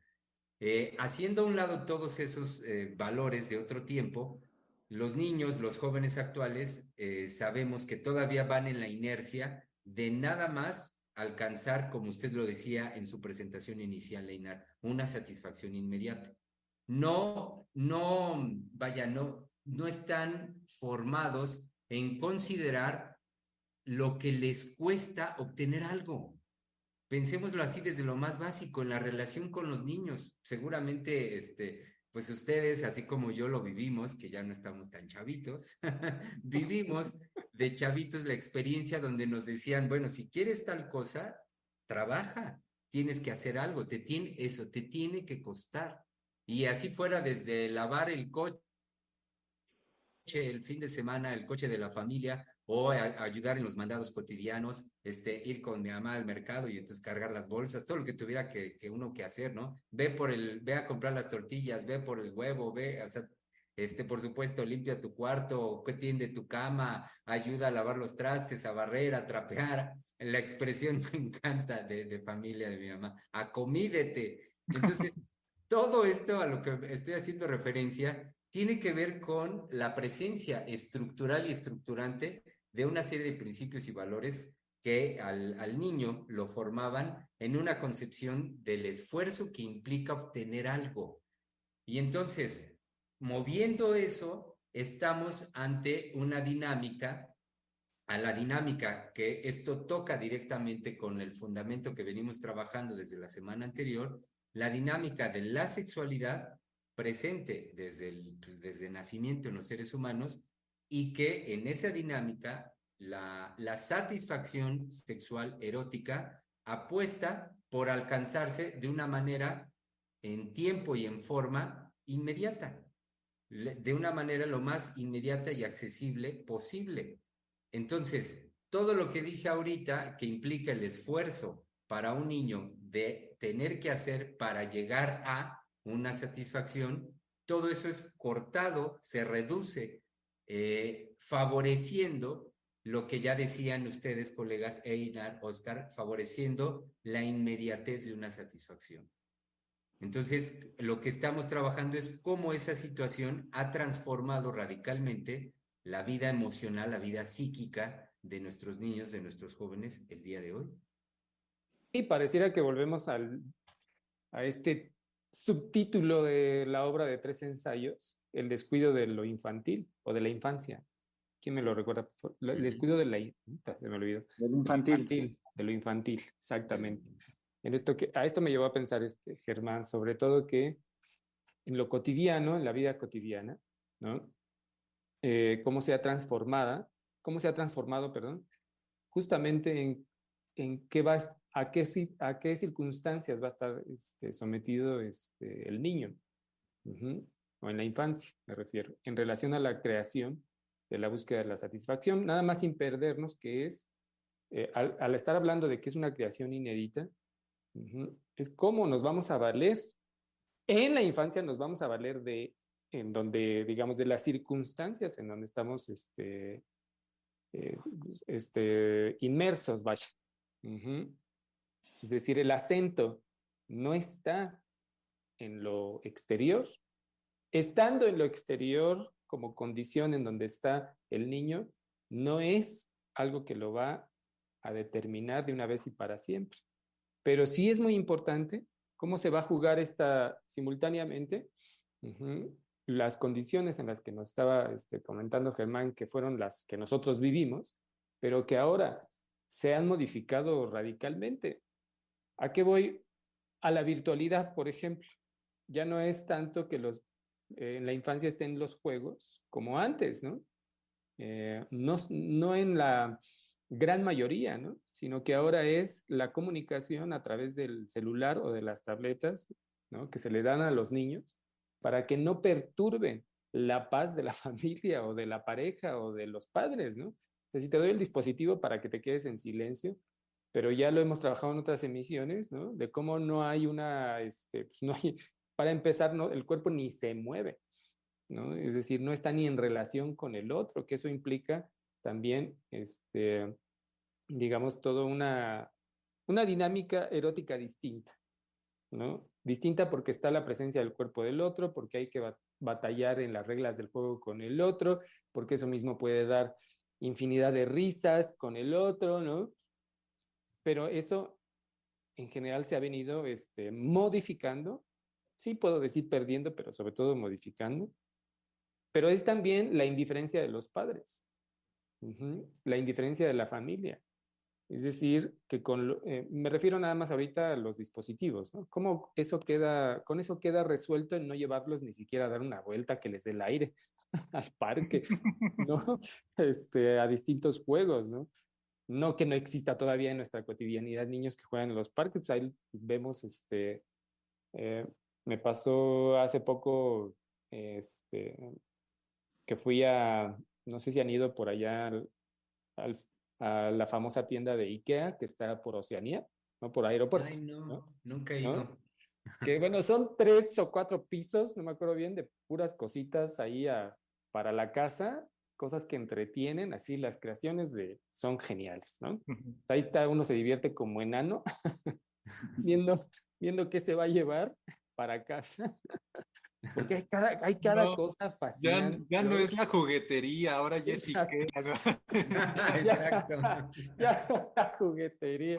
Haciendo a un lado todos esos valores de otro tiempo, los niños, los jóvenes actuales, sabemos que todavía van en la inercia de nada más alcanzar, como usted lo decía en su presentación inicial, Einar, una satisfacción inmediata. No están formados en considerar lo que les cuesta obtener algo. Pensémoslo así desde lo más básico, en la relación con los niños. Seguramente, pues ustedes, así como yo lo vivimos, que ya no estamos tan chavitos, vivimos de chavitos la experiencia donde nos decían, bueno, si quieres tal cosa, trabaja, tienes que hacer algo, te tiene que costar. Y así fuera desde lavar el coche, el fin de semana, el coche de la familia, o ayudar en los mandados cotidianos, ir con mi mamá al mercado y entonces cargar las bolsas, todo lo que tuviera que uno que hacer, ¿no? Ve a comprar las tortillas, ve por el huevo, o sea, Por supuesto, limpia tu cuarto, tiende tu cama, ayuda a lavar los trastes, a barrer, a trapear. La expresión me encanta de familia de mi mamá, acomídete. Entonces, todo esto a lo que estoy haciendo referencia tiene que ver con la presencia estructural y estructurante de una serie de principios y valores que al niño lo formaban en una concepción del esfuerzo que implica obtener algo. Y entonces, moviendo eso, estamos ante una dinámica, a la dinámica que esto toca directamente con el fundamento que venimos trabajando desde la semana anterior, la dinámica de la sexualidad presente desde el nacimiento en los seres humanos y que en esa dinámica la satisfacción sexual erótica apuesta por alcanzarse de una manera en tiempo y en forma inmediata, de una manera lo más inmediata y accesible posible. Entonces, todo lo que dije ahorita, que implica el esfuerzo para un niño de tener que hacer para llegar a una satisfacción, todo eso es cortado, se reduce, favoreciendo lo que ya decían ustedes, colegas, Einar, Oscar, favoreciendo la inmediatez de una satisfacción. Entonces, lo que estamos trabajando es cómo esa situación ha transformado radicalmente la vida emocional, la vida psíquica de nuestros niños, de nuestros jóvenes el día de hoy. Y pareciera que volvemos a este subtítulo de la obra de 3 ensayos, el descuido de lo infantil o de la infancia. ¿Quién me lo recuerda? El descuido de la... Se me olvidó. Del infantil. De lo infantil, exactamente. A esto me llevó a pensar Germán, sobre todo que en lo cotidiano, en la vida cotidiana, ¿no? Cómo se ha transformado, perdón, justamente en a qué circunstancias va a estar sometido el niño, o en la infancia, me refiero, en relación a la creación de la búsqueda de la satisfacción, nada más sin perdernos que es, al estar hablando de que es una creación inédita, es cómo nos vamos a valer. En la infancia nos vamos a valer en donde, digamos, de las circunstancias en donde estamos inmersos, vaya. Es decir, el acento no está en lo exterior. Estando en lo exterior como condición en donde está el niño, no es algo que lo va a determinar de una vez y para siempre. Pero sí es muy importante cómo se va a jugar simultáneamente las condiciones en las que nos estaba comentando Germán, que fueron las que nosotros vivimos, pero que ahora se han modificado radicalmente. ¿A qué voy? A la virtualidad, por ejemplo. Ya no es tanto que en la infancia estén los juegos como antes, ¿no? No en la gran mayoría, ¿no? Sino que ahora es la comunicación a través del celular o de las tabletas, ¿no? Que se le dan a los niños para que no perturben la paz de la familia o de la pareja o de los padres, ¿no? O sea, si te doy el dispositivo para que te quedes en silencio, pero ya lo hemos trabajado en otras emisiones, ¿no? De cómo no hay pues no hay, para empezar, no, el cuerpo ni se mueve, ¿no? Es decir, no está ni en relación con el otro, que eso implica también, digamos, toda una dinámica erótica distinta, ¿no? Distinta porque está la presencia del cuerpo del otro, porque hay que batallar en las reglas del juego con el otro, porque eso mismo puede dar infinidad de risas con el otro, ¿no? Pero eso en general se ha venido modificando, sí puedo decir perdiendo, pero sobre todo modificando, pero es también la indiferencia de los padres, la indiferencia de la familia. Es decir, que me refiero nada más ahorita a los dispositivos, ¿no? ¿Cómo con eso queda resuelto en no llevarlos ni siquiera a dar una vuelta que les dé el aire al parque, ¿no? A distintos juegos, ¿no? No que no exista todavía en nuestra cotidianidad niños que juegan en los parques, pues ahí vemos, me pasó hace poco, que fui no sé si han ido por allá a la famosa tienda de IKEA que está por Oceanía, ¿no? Por Aeropuerto. Ay, no, ¿no? nunca he ido. ¿No? que bueno, son 3 o 4 pisos, no me acuerdo bien, de puras cositas ahí para la casa, cosas que entretienen, así las creaciones son geniales, ¿no? Ahí está, uno se divierte como enano viendo, viendo qué se va a llevar para casa, porque hay cada No, cosa ya, fascinante, ya no ¿no? es la juguetería, ahora ya es Exacto, Ikea, ¿no? Exacto. ya la juguetería.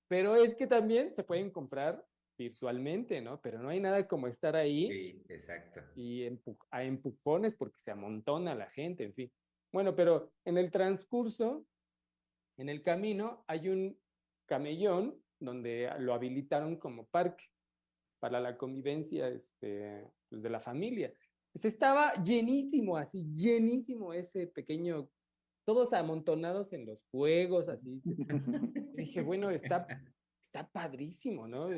Pero es que también se pueden comprar virtualmente, ¿no? Pero no hay nada como estar ahí Sí, exacto. y a empujones porque se amontona la gente, en fin. Bueno, pero en el transcurso, en el camino, hay un camellón donde lo habilitaron como parque para la convivencia pues de la familia. Pues estaba llenísimo, así, llenísimo ese pequeño, todos amontonados en los juegos, así. Y dije, bueno, está padrísimo, ¿no?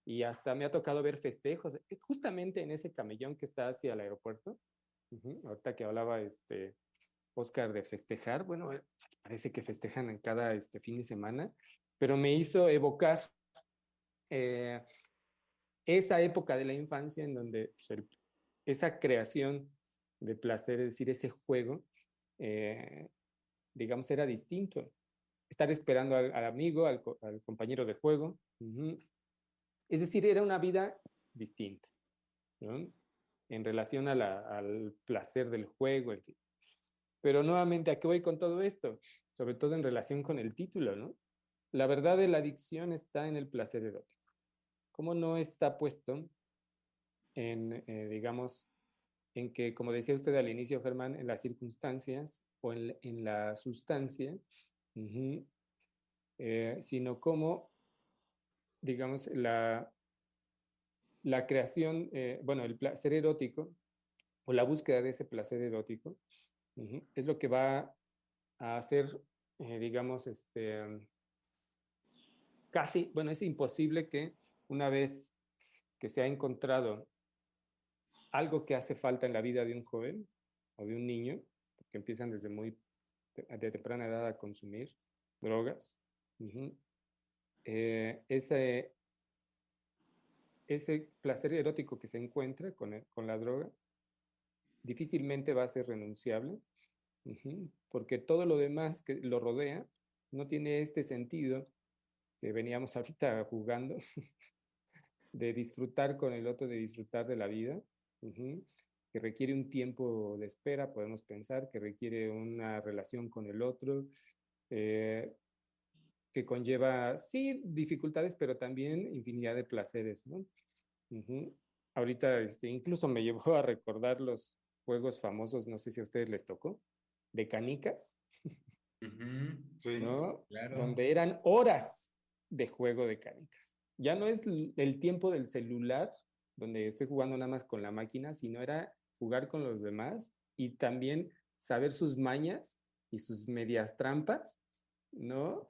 Y hasta me ha tocado ver festejos, justamente en ese camellón que está hacia el aeropuerto. Ahorita que hablaba Oscar de festejar, bueno, parece que festejan en cada fin de semana, pero me hizo evocar eh, esa época de la infancia en donde pues, esa creación de placer, es decir, ese juego, eh, digamos, era distinto. Estar esperando al amigo, al compañero de juego. Es decir, era una vida distinta, ¿no? En relación al placer del juego, en fin. Pero nuevamente, ¿a qué voy con todo esto? Sobre todo en relación con el título, ¿no? La verdad de la adicción está en el placer erótico. ¿Cómo no está puesto digamos, en que, como decía usted al inicio, Germán, en las circunstancias o en la sustancia, uh-huh, sino como, digamos, la creación, bueno, el placer erótico o la búsqueda de ese placer erótico, es lo que va a hacer, digamos, casi, bueno, es imposible que una vez que se ha encontrado algo que hace falta en la vida de un joven o de un niño, que empiezan desde de temprana edad a consumir drogas, ese placer erótico que se encuentra con la droga difícilmente va a ser renunciable, porque todo lo demás que lo rodea no tiene este sentido que veníamos ahorita jugando, de disfrutar con el otro, de disfrutar de la vida, que requiere un tiempo de espera, podemos pensar, que requiere una relación con el otro, eh, que conlleva, sí, dificultades, pero también infinidad de placeres, ¿no? Ahorita incluso me llevó a recordar los juegos famosos, no sé si a ustedes les tocó, de canicas, Sí. ¿no? Claro. Donde eran horas de juego de canicas. Ya no es el tiempo del celular, donde estoy jugando nada más con la máquina, sino era jugar con los demás y también saber sus mañas y sus medias trampas, ¿no?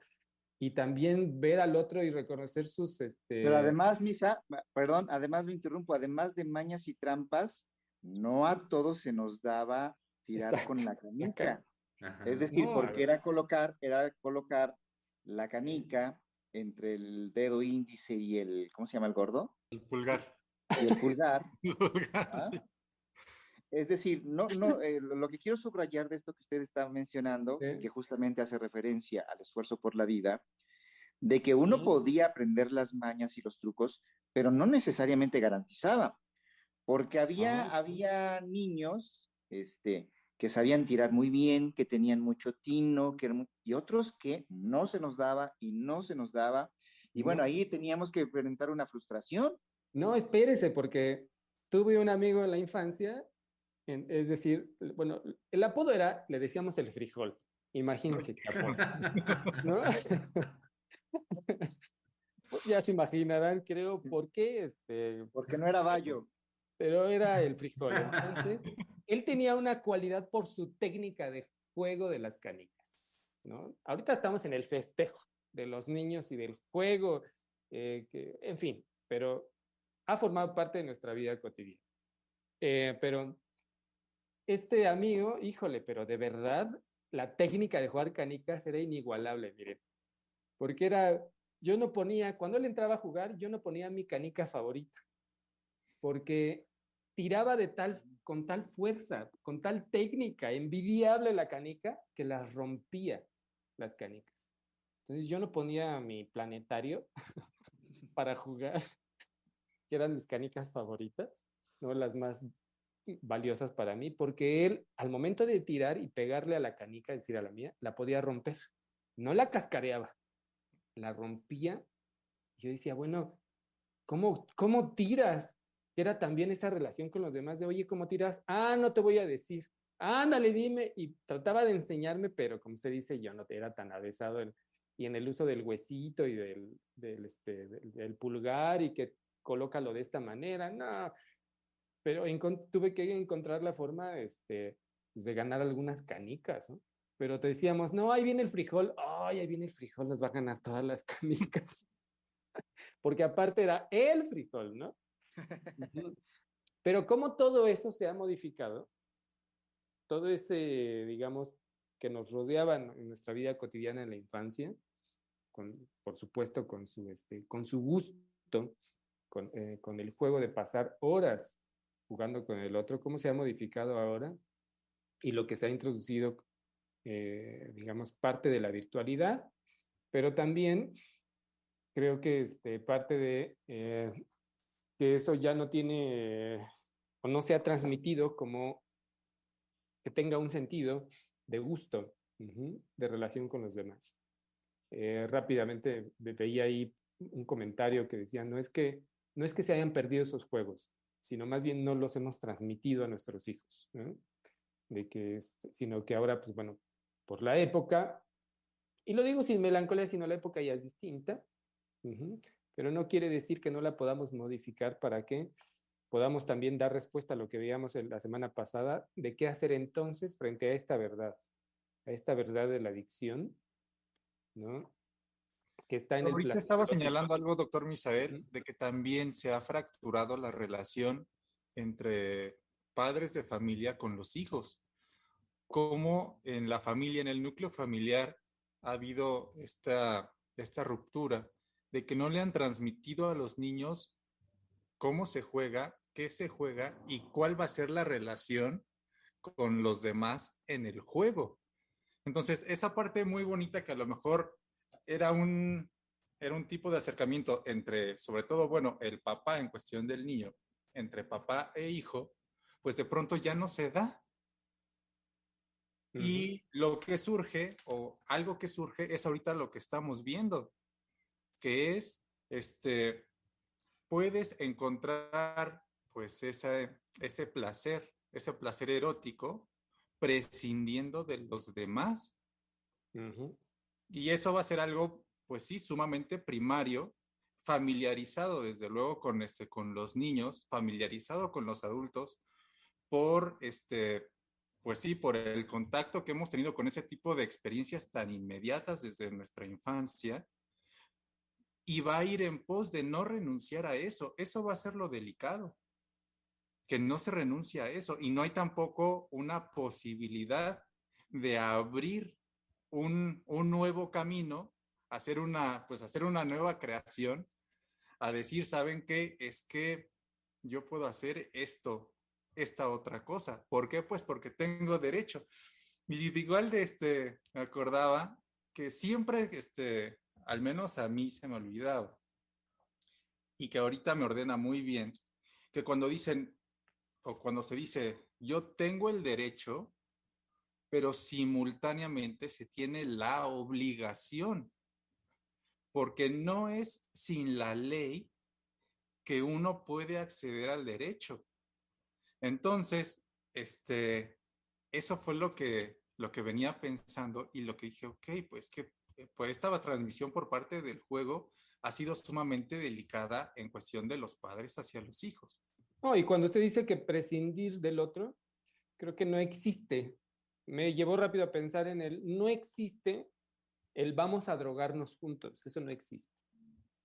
Y también ver al otro y reconocer sus, Pero además, Misa, perdón, además lo interrumpo, además de mañas y trampas, no a todos se nos daba tirar con exacto, la canica. Es Ajá. decir, no, porque era colocar la canica entre el dedo índice y ¿cómo se llama el gordo? El pulgar. Y el pulgar. El pulgar, ¿Ah? sí. Es decir, no, lo que quiero subrayar de esto que usted está mencionando y que justamente hace referencia al esfuerzo por la vida, de que uno sí, podía aprender las mañas y los trucos, pero no necesariamente garantizaba, porque había, no, había niños que sabían tirar muy bien, que tenían mucho tino, y otros que no se nos daba y no se nos daba. Y bueno, no, ahí teníamos que enfrentar una frustración. no, espérese, porque tuve un amigo en la infancia, es decir, bueno, el apodo era, le decíamos el frijol, imagínense qué apodo, ¿no? Ya se imaginarán, creo, por qué, Porque no era Bayo. pero era el frijol. Entonces, él tenía una cualidad por su técnica de juego de las canicas, ¿no? Ahorita estamos en el festejo de los niños y del juego, en fin, pero ha formado parte de nuestra vida cotidiana. Pero este amigo, híjole, pero de verdad, la técnica de jugar canicas era inigualable, miren, porque era yo no ponía, cuando él entraba a jugar, yo no ponía mi canica favorita, porque tiraba con tal fuerza, con tal técnica, envidiable la canica, que las rompía las canicas. Entonces yo no ponía mi planetario para jugar, que eran mis canicas favoritas, ¿no? Las más valiosas para mí, porque él, al momento de tirar y pegarle a la canica, es decir, a la mía, la podía romper. No la cascareaba, la rompía. Yo decía, bueno, ¿cómo tiras? Era también esa relación con los demás de, oye, ¿cómo tiras? Ah, no te voy a decir. Ándale, dime. Y trataba de enseñarme, pero como usted dice, yo no era tan avesado y en el uso del huesito y del pulgar y que colócalo de esta manera. No, pero tuve que encontrar la forma pues de ganar algunas canicas, ¿no? Pero te decíamos, no, ahí viene el frijol. Ay, ahí viene el frijol, nos va a ganar todas las canicas. Porque aparte era el frijol, ¿no? Pero cómo todo eso se ha modificado, todo ese, digamos, que nos rodeaba en nuestra vida cotidiana en la infancia, por supuesto con su gusto, con el juego de pasar horas jugando con el otro, cómo se ha modificado ahora y lo que se ha introducido, digamos, parte de la virtualidad, pero también creo que parte de que eso ya no tiene o no se ha transmitido como que tenga un sentido de gusto, de relación con los demás. Rápidamente veía ahí un comentario que decía, no es que se hayan perdido esos juegos, sino más bien no los hemos transmitido a nuestros hijos, ¿no? Sino que ahora, pues bueno, por la época, y lo digo sin melancolía, sino la época ya es distinta, pero no quiere decir que no la podamos modificar para que podamos también dar respuesta a lo que veíamos la semana pasada, de qué hacer entonces frente a esta verdad de la adicción, ¿no? Que está en el Ahorita placer estaba erótico. señalando algo, doctor Misael, Uh-huh. de que también se ha fracturado la relación entre padres de familia con los hijos. Cómo en la familia, en el núcleo familiar, ha habido esta ruptura de que no le han transmitido a los niños cómo se juega, qué se juega y cuál va a ser la relación con los demás en el juego. Entonces, esa parte muy bonita que a lo mejor era era un tipo de acercamiento entre, sobre todo, bueno, el papá en cuestión del niño, entre papá e hijo, pues de pronto ya no se da. Uh-huh. Y lo que surge, o algo que surge, es ahorita lo que estamos viendo, que es, puedes encontrar, pues, ese placer erótico, prescindiendo de los demás. Uh-huh. Y eso va a ser algo, pues sí, sumamente primario, familiarizado desde luego con los niños, familiarizado con los adultos, por pues sí, por el contacto que hemos tenido con ese tipo de experiencias tan inmediatas desde nuestra infancia, y va a ir en pos de no renunciar a eso. Eso va a ser lo delicado, que no se renuncia a eso, y no hay tampoco una posibilidad de abrir un nuevo camino, hacer una nueva creación, a decir, ¿saben qué? Es que yo puedo hacer esta otra cosa. ¿Por qué? Pues porque tengo derecho. Y igual me acordaba que siempre, al menos a mí se me olvidaba, y que ahorita me ordena muy bien, que cuando dicen, o cuando se dice, yo tengo el derecho, pero simultáneamente se tiene la obligación, porque no es sin la ley que uno puede acceder al derecho. Entonces, eso fue lo que venía pensando, y lo que dije, ok, pues que pues esta transmisión por parte del juego ha sido sumamente delicada en cuestión de los padres hacia los hijos. No, y cuando usted dice que prescindir del otro, creo que no existe. Me llevó rápido a pensar no existe el vamos a drogarnos juntos, eso no existe.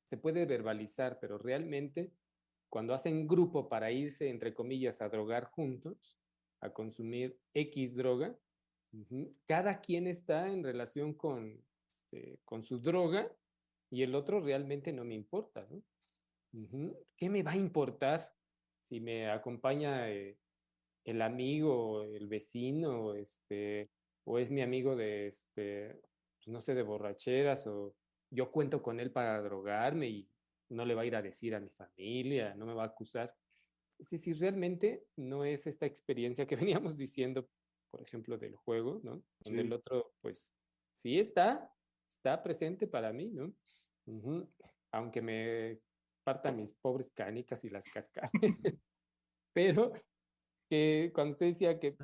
Se puede verbalizar, pero realmente cuando hacen grupo para irse, entre comillas, a drogar juntos, a consumir X droga, cada quien está en relación con su droga y el otro realmente no me importa, ¿no? ¿Qué me va a importar si me acompaña el amigo, el vecino, o es mi amigo de, pues no sé, de borracheras, o yo cuento con él para drogarme y no le va a ir a decir a mi familia, no me va a acusar? Es decir, realmente no es esta experiencia que veníamos diciendo, por ejemplo, del juego, ¿no? Donde el Sí. otro, pues, sí está presente para mí, ¿no? Ujú. Aunque me partan mis pobres canicas y las cascadas. Pero cuando usted decía que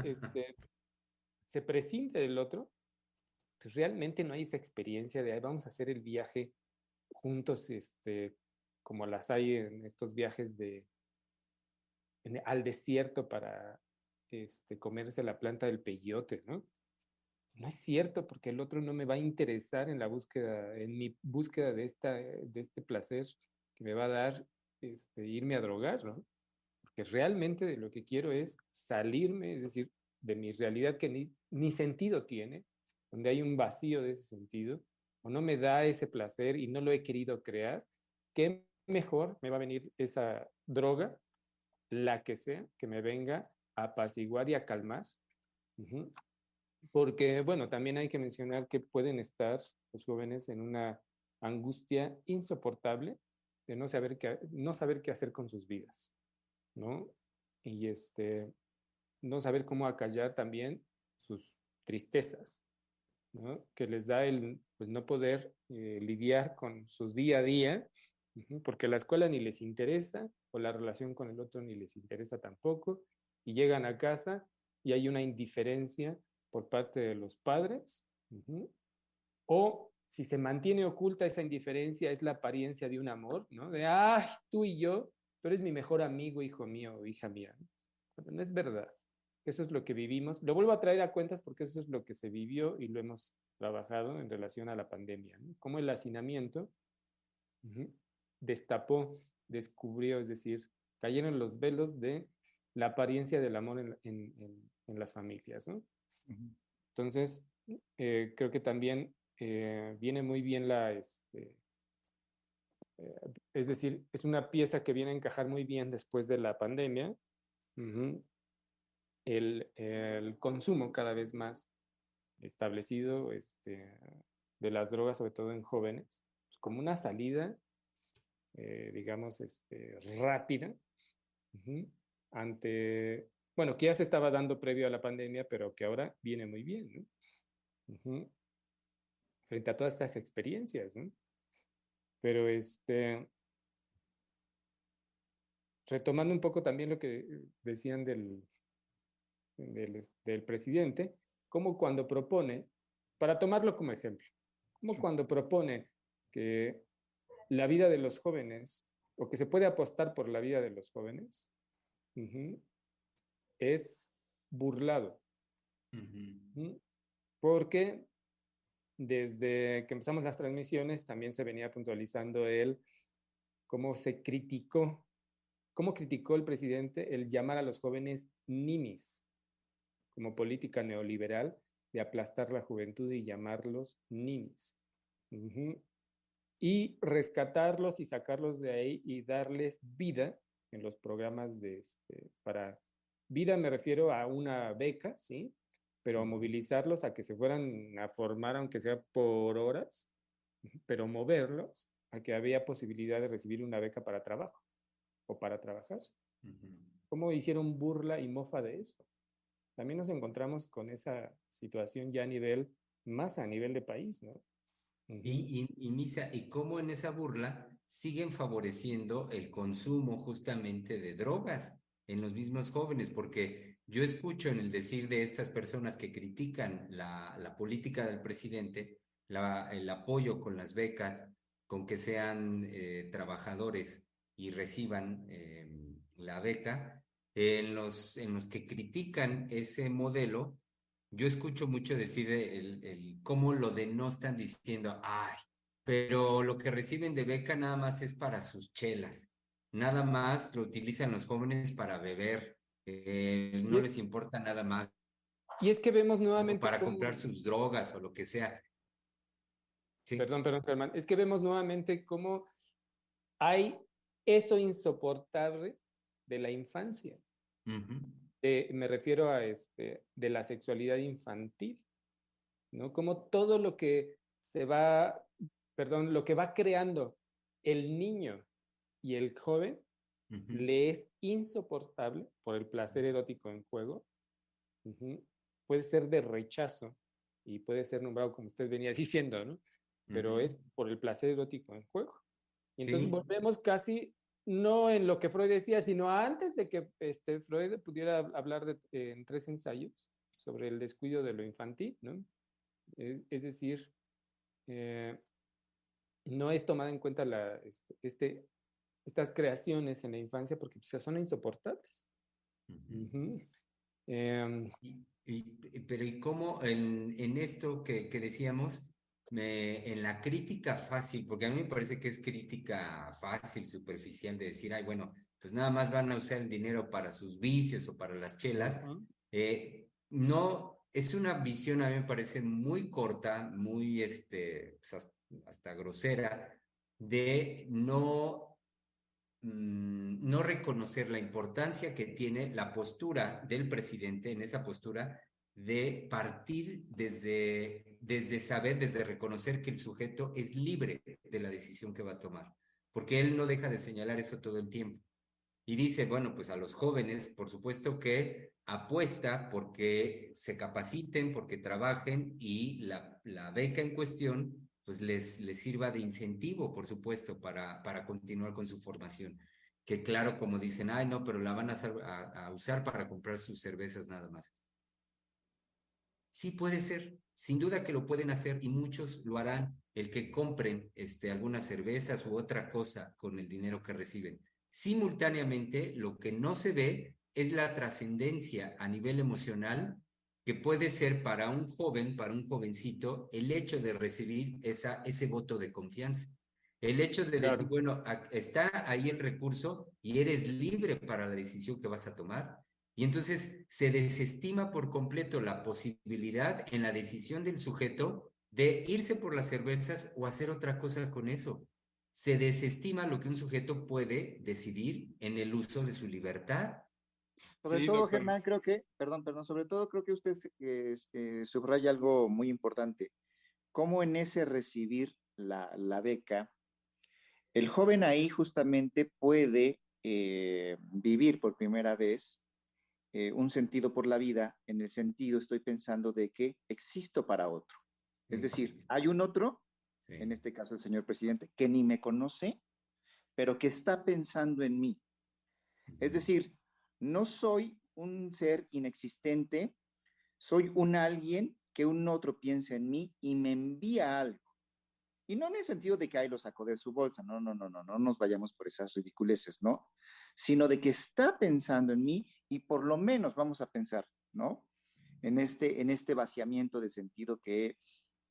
se prescinde del otro, pues realmente no hay esa experiencia de "Ay, vamos a hacer el viaje juntos, como las hay en estos viajes al desierto para comerse la planta del peyote, ¿no? No es cierto, porque el otro no me va a interesar en la búsqueda, en mi búsqueda de este placer que me va a dar irme a drogar, ¿no? Porque realmente de lo que quiero es salirme, es decir, de mi realidad que ni sentido tiene, donde hay un vacío de ese sentido, o no me da ese placer y no lo he querido crear. ¿Qué mejor me va a venir esa droga, la que sea, que me venga a apaciguar y a calmar? Ujú. Porque, bueno, también hay que mencionar que pueden estar los jóvenes en una angustia insoportable de no saber qué hacer con sus vidas, ¿no? Y no saber cómo acallar también sus tristezas, ¿no? Que les da el pues, no poder lidiar con sus día a día, porque la escuela ni les interesa, o la relación con el otro ni les interesa tampoco, y llegan a casa y hay una indiferencia por parte de los padres, o si se mantiene oculta esa indiferencia, es la apariencia de un amor, ¿no? De, ay, tú y yo, tú eres mi mejor amigo, hijo mío o hija mía, ¿no? Pero no es verdad. Eso es lo que vivimos. Lo vuelvo a traer a cuentas porque eso es lo que se vivió y lo hemos trabajado en relación a la pandemia, ¿no? Cómo el hacinamiento destapó, descubrió, es decir, cayeron los velos de la apariencia del amor en las familias, ¿no? Entonces, creo que también viene muy bien es decir, es una pieza que viene a encajar muy bien después de la pandemia, el consumo cada vez más establecido de las drogas, sobre todo en jóvenes, pues como una salida, digamos, rápida, ante, bueno, que ya se estaba dando previo a la pandemia, pero que ahora viene muy bien, ¿no? Frente a todas estas experiencias, ¿no? Pero retomando un poco también lo que decían del presidente, como cuando propone, para tomarlo como ejemplo, como cuando propone que la vida de los jóvenes, o que se puede apostar por la vida de los jóvenes, es burlado. Porque desde que empezamos las transmisiones también se venía puntualizando cómo cómo criticó el presidente el llamar a los jóvenes ninis, como política neoliberal de aplastar la juventud y llamarlos ninis. Y rescatarlos y sacarlos de ahí y darles vida en los programas para vida me refiero a una beca, ¿sí? Pero a movilizarlos a que se fueran a formar, aunque sea por horas, pero moverlos a que había posibilidad de recibir una beca para trabajo o para trabajar. ¿Cómo hicieron burla y mofa de eso? También nos encontramos con esa situación ya más a nivel de país, ¿no? Misa, y cómo en esa burla siguen favoreciendo el consumo justamente de drogas en los mismos jóvenes, porque yo escucho en el decir de estas personas que critican la política del presidente, el apoyo con las becas, con que sean trabajadores y reciban la beca, en los que critican ese modelo. Yo escucho mucho decir cómo lo denostan diciendo, ay, pero lo que reciben de beca nada más es para sus chelas, nada más lo utilizan los jóvenes para beber, Y no es, les importa nada más, y es que vemos o nuevamente para cómo, comprar sus drogas o lo que sea. Sí. Perdón, Germán. Es que vemos nuevamente cómo hay eso insoportable de la infancia. Ujú. Me refiero a de la sexualidad infantil, ¿no? Como todo lo que se va, perdón, lo que va creando el niño y el joven Ujú. le es insoportable por el placer erótico en juego. Ujú. Puede ser de rechazo y puede ser nombrado como usted venía diciendo, ¿no? Pero Ujú. es por el placer erótico en juego. Y entonces Sí. volvemos casi, no en lo que Freud decía, sino antes de que Freud pudiera hablar en 3 ensayos sobre el descuido de lo infantil, ¿no? Es decir, eh, no es tomada en cuenta estas creaciones en la infancia porque pues, son insoportables. Ujú. Ujú. Em, Pero ¿y cómo en esto que decíamos, en la crítica fácil, porque a mí me parece que es crítica fácil, superficial, de decir, ay, bueno, pues nada más van a usar el dinero para sus vicios o para las chelas, Ujú. no, es una visión a mí me parece muy corta, muy, pues, hasta grosera, de no reconocer la importancia que tiene la postura del presidente en esa postura de partir desde saber, desde reconocer que el sujeto es libre de la decisión que va a tomar, porque él no deja de señalar eso todo el tiempo. Y dice, bueno, pues a los jóvenes, por supuesto que apuesta porque se capaciten, porque trabajen y la beca en cuestión, pues les sirva de incentivo, por supuesto, para continuar con su formación. Que claro, como dicen, ay, no, pero la van a usar para comprar sus cervezas nada más. Sí puede ser, sin duda que lo pueden hacer y muchos lo harán, el que compren algunas cervezas u otra cosa con el dinero que reciben. Simultáneamente, lo que no se ve es la trascendencia a nivel emocional que puede ser para un joven, para un jovencito, el hecho de recibir ese voto de confianza. El hecho de decir, Claro. bueno, está ahí el recurso y eres libre para la decisión que vas a tomar. Y entonces se desestima por completo la posibilidad en la decisión del sujeto de irse por las cervezas o hacer otra cosa con eso. Se desestima lo que un sujeto puede decidir en el uso de su libertad. Sobre Sí, todo, doctor. Germán, creo que, perdón, sobre todo creo que usted subraya algo muy importante. Cómo en ese recibir la beca, el joven ahí justamente puede vivir por primera vez un sentido por la vida, en el sentido, estoy pensando, de que existo para otro. Es decir, hay un otro, Sí. en este caso el señor presidente, que ni me conoce, pero que está pensando en mí. Es decir, no soy un ser inexistente, soy un alguien que un otro piensa en mí y me envía algo. Y no en el sentido de que ahí lo sacó de su bolsa, no nos vayamos por esas ridiculeces, ¿no? Sino de que está pensando en mí y por lo menos vamos a pensar, ¿no? En este vaciamiento de sentido que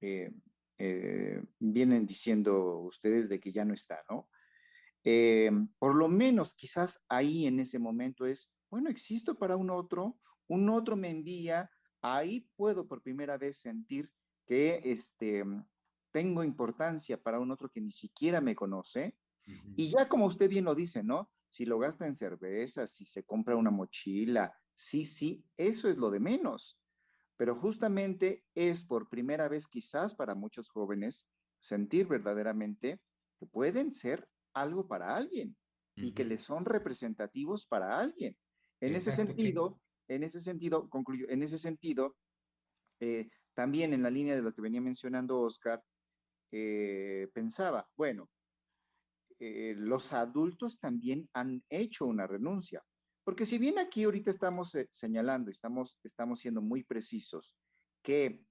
eh, vienen diciendo ustedes de que ya no está, ¿no? Por lo menos quizás ahí en ese momento es, bueno, existo para un otro me envía, ahí puedo por primera vez sentir que tengo importancia para un otro que ni siquiera me conoce. Y ya como usted bien lo dice, ¿no? Si lo gasta en cervezas, si se compra una mochila, sí, eso es lo de menos. Pero justamente es por primera vez quizás para muchos jóvenes sentir verdaderamente que pueden ser algo para alguien y que les son representativos para alguien. Exacto, que Concluyo, en ese sentido, también en la línea de lo que venía mencionando Oscar, pensaba, bueno, los adultos también han hecho una renuncia. Porque si bien aquí ahorita estamos señalando, estamos siendo muy precisos, que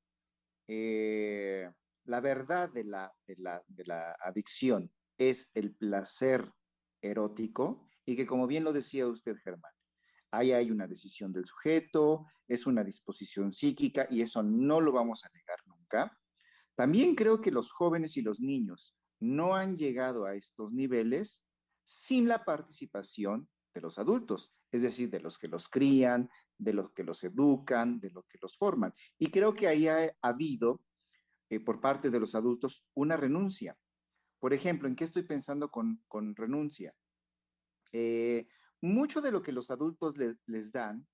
eh, la verdad de la adicción es el placer erótico y que como bien lo decía usted, Germán, ahí hay una decisión del sujeto, es una disposición psíquica y eso no lo vamos a negar nunca. También creo que los jóvenes y los niños no han llegado a estos niveles sin la participación de los adultos, es decir, de los que los crían, de los que los educan, de los que los forman. Y creo que ahí ha habido por parte de los adultos una renuncia. Por ejemplo, ¿en qué estoy pensando con renuncia? Eh, Mucho de lo que los adultos les dan,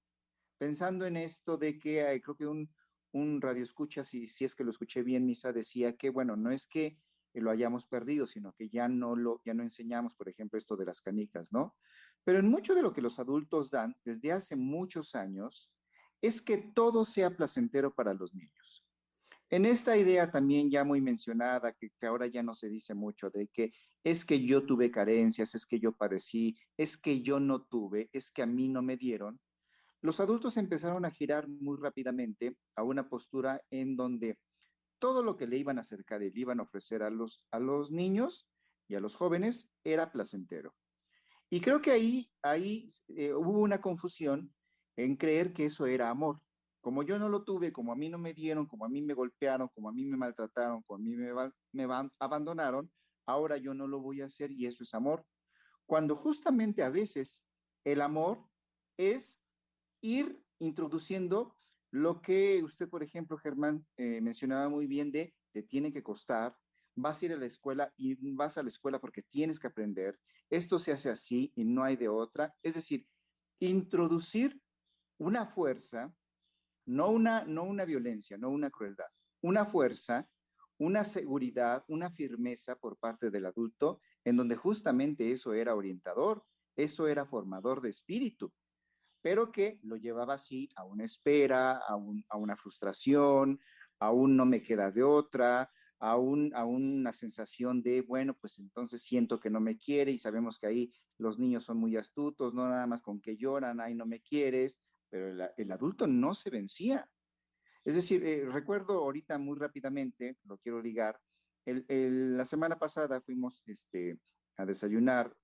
pensando en esto de que creo que un radio escucha, si es que lo escuché bien, Misa, decía que, bueno, no es que lo hayamos perdido, sino que ya no enseñamos, por ejemplo, esto de las canicas, ¿no? Pero en mucho de lo que los adultos dan desde hace muchos años es que todo sea placentero para los niños. En esta idea también ya muy mencionada, que ahora ya no se dice mucho, de que es que yo tuve carencias, es que yo padecí, es que yo no tuve, es que a mí no me dieron, los adultos empezaron a girar muy rápidamente a una postura en donde todo lo que le iban a acercar y le iban a ofrecer a los niños y a los jóvenes era placentero. Y creo que ahí hubo una confusión en creer que eso era amor. Como yo no lo tuve, como a mí no me dieron, como a mí me golpearon, como a mí me maltrataron, como a mí abandonaron, ahora yo no lo voy a hacer y eso es amor. Cuando justamente a veces el amor es ir introduciendo lo que usted, por ejemplo, Germán, mencionaba muy bien de te tiene que costar, vas a ir a la escuela y vas a la escuela porque tienes que aprender, esto se hace así y no hay de otra. Es decir, introducir una fuerza, no una violencia, no una crueldad, una fuerza, una seguridad, una firmeza por parte del adulto, en donde justamente eso era orientador, eso era formador de espíritu, pero que lo llevaba así a una espera, a una frustración, a un no me queda de otra, a una sensación de, bueno, pues entonces siento que no me quiere y sabemos que ahí los niños son muy astutos, no nada más con que lloran, ay, no me quieres, pero el adulto no se vencía. Es decir, recuerdo ahorita muy rápidamente, lo quiero ligar, la semana pasada fuimos a desayunar,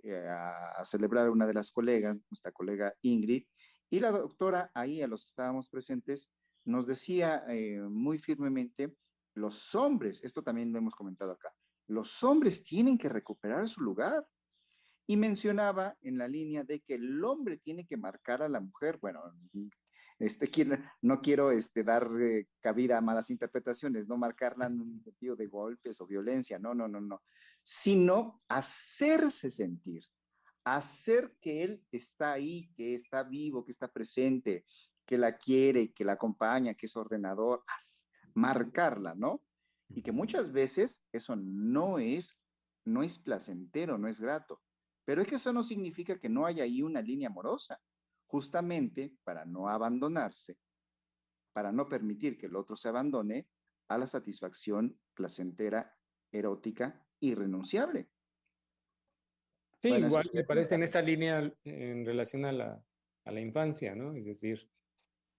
a celebrar una de las colegas, nuestra colega Ingrid, y la doctora ahí, a los que estábamos presentes, nos decía muy firmemente, los hombres, esto también lo hemos comentado acá, los hombres tienen que recuperar su lugar. Y mencionaba en la línea de que el hombre tiene que marcar a la mujer. Bueno, no quiero dar cabida a malas interpretaciones, no marcarla en un sentido de golpes o violencia, no, no, no, no, sino hacerse sentir, hacer que él está ahí, que está vivo, que está presente, que la quiere, que la acompaña, que es ordenador, marcarla, ¿no? Y que muchas veces eso no es placentero, no es grato. Pero es que eso no significa que no haya ahí una línea amorosa, justamente para no abandonarse, para no permitir que el otro se abandone a la satisfacción placentera, erótica, irrenunciable. Sí, Bueno, eso igual es me mi parece en comentario. esa línea en relación a la infancia, ¿no? Es decir,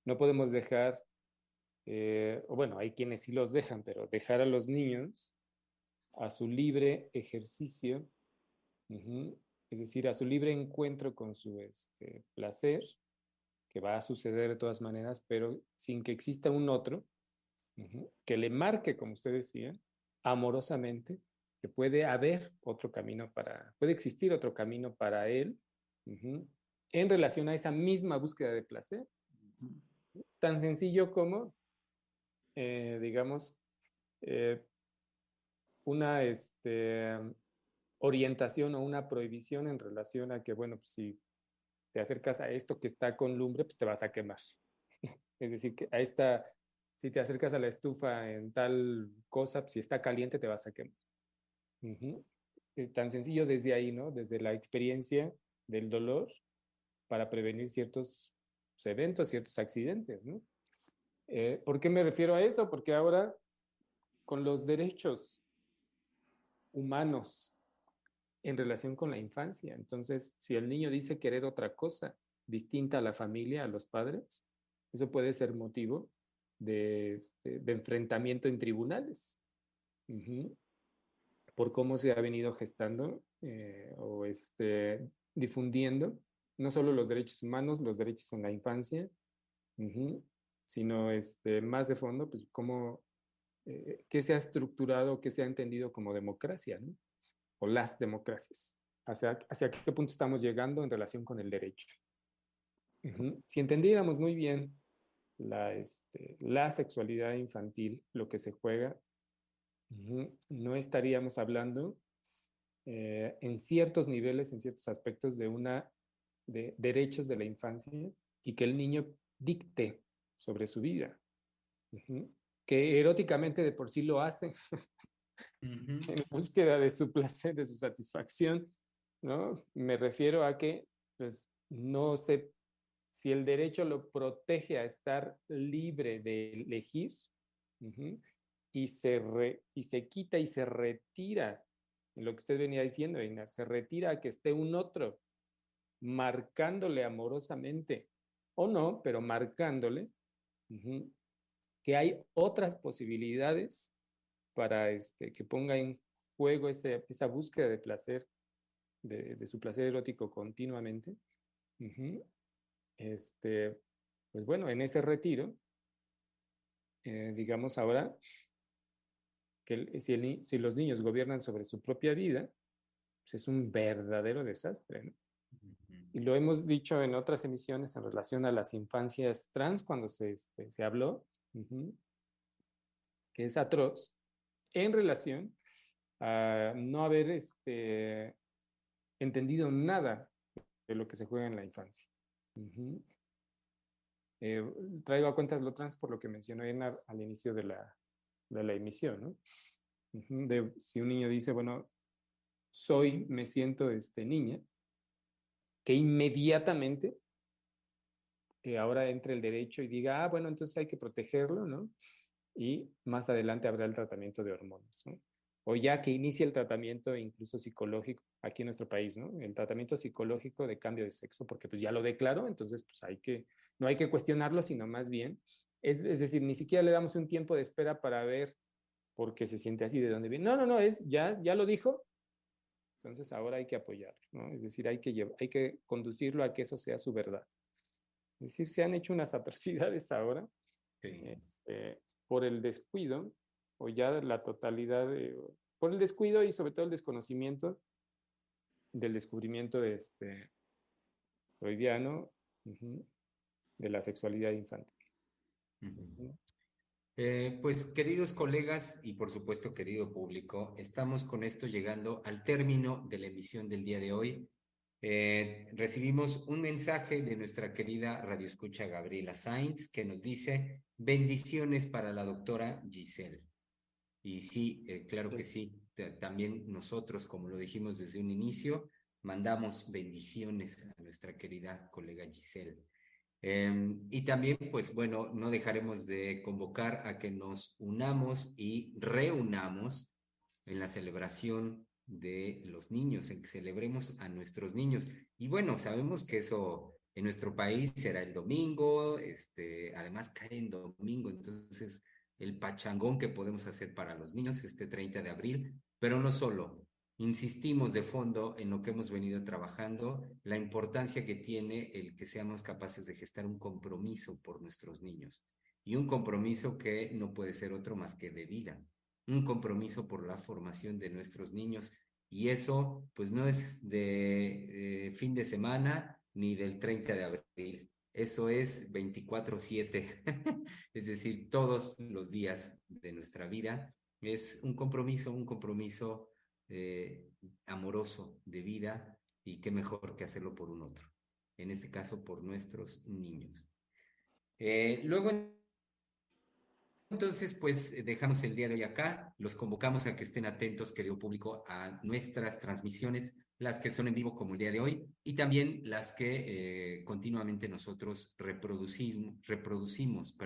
no podemos dejar, o bueno, hay quienes sí los dejan, pero dejar a los niños a su libre ejercicio, ujú, es decir, a su libre encuentro con su placer, que va a suceder de todas maneras, pero sin que exista un otro, ujú, que le marque, como usted decía, amorosamente, que puede haber otro camino puede existir otro camino para él, ujú, en relación a esa misma búsqueda de placer, tan sencillo como, digamos, eh, una orientación o una prohibición en relación a que, bueno, pues si te acercas a esto que está con lumbre, pues te vas a quemar. Es decir, que si te acercas a la estufa en tal cosa, pues si está caliente, te vas a quemar. Ujú. Tan sencillo desde ahí, ¿no? Desde la experiencia del dolor para prevenir ciertos eventos, ciertos accidentes, ¿no? ¿Por qué me refiero a eso? Porque ahora con los derechos humanos en relación con la infancia, entonces, si el niño dice querer otra cosa distinta a la familia, a los padres, eso puede ser motivo de enfrentamiento en tribunales. Ujú. Por cómo se ha venido gestando o difundiendo no solo los derechos humanos, los derechos en la infancia, uh-huh, sino más de fondo, pues cómo, qué se ha estructurado, qué se ha entendido como democracia, ¿no? O las democracias. Hacia qué punto estamos llegando en relación con el derecho. Uh-huh. Si entendiéramos muy bien la sexualidad infantil, lo que se juega, no estaríamos hablando en ciertos niveles, en ciertos aspectos de derechos de la infancia y que el niño dicte sobre su vida, que eróticamente de por sí lo hace en búsqueda de su placer, de su satisfacción, ¿no? Me refiero a que pues, no sé si el derecho lo protege a estar libre de elegir y se quita y se retira, lo que usted venía diciendo, Einar, se retira a que esté un otro marcándole amorosamente, o no, pero marcándole que hay otras posibilidades para que ponga en juego esa búsqueda de placer, de su placer erótico continuamente. Pues bueno, en ese retiro, digamos ahora, que si los niños gobiernan sobre su propia vida, pues es un verdadero desastre, ¿no? Y lo hemos dicho en otras emisiones en relación a las infancias trans, cuando se habló, que es atroz, en relación a no haber entendido nada de lo que se juega en la infancia. Traigo a cuentas lo trans por lo que mencionó Einar al inicio de la emisión, ¿no? Si un niño dice, bueno, me siento niña, que inmediatamente ahora entre el derecho y diga, bueno, entonces hay que protegerlo, ¿no? Y más adelante habrá el tratamiento de hormonas, ¿no? O ya que inicie el tratamiento incluso psicológico aquí en nuestro país, ¿no? El tratamiento psicológico de cambio de sexo, porque pues ya lo declaró, entonces pues no hay que cuestionarlo, sino más bien, es decir, ni siquiera le damos un tiempo de espera para ver por qué se siente así, de dónde viene. No, ya lo dijo, entonces ahora hay que apoyarlo, ¿no? Es decir, hay que conducirlo a que eso sea su verdad. Es decir, se han hecho unas atrocidades ahora por el descuido o ya la totalidad, por el descuido y sobre todo el desconocimiento del descubrimiento freudiano de la sexualidad infantil. Pues queridos colegas y por supuesto querido público, estamos con esto llegando al término de la emisión del día de hoy. Recibimos un mensaje de nuestra querida radioescucha Gabriela Sainz que nos dice bendiciones para la doctora Giselle. Y sí, claro que sí, también nosotros, como lo dijimos desde un inicio, mandamos bendiciones a nuestra querida colega Giselle. Y también, pues bueno, no dejaremos de convocar a que nos unamos y reunamos en la celebración de los niños, en que celebremos a nuestros niños. Y bueno, sabemos que eso en nuestro país será el domingo, además cae en domingo, entonces el pachangón que podemos hacer para los niños este 30 de abril, pero no solo. Insistimos de fondo en lo que hemos venido trabajando, la importancia que tiene el que seamos capaces de gestar un compromiso por nuestros niños y un compromiso que no puede ser otro más que de vida, un compromiso por la formación de nuestros niños y eso pues no es de fin de semana ni del 30 de abril, eso es 24/7, es decir, todos los días de nuestra vida es un compromiso amoroso de vida y qué mejor que hacerlo por un otro, en este caso por nuestros niños. Luego entonces pues dejamos el día de hoy acá, los convocamos a que estén atentos, querido público, a nuestras transmisiones, las que son en vivo como el día de hoy y también las que continuamente nosotros reproducimos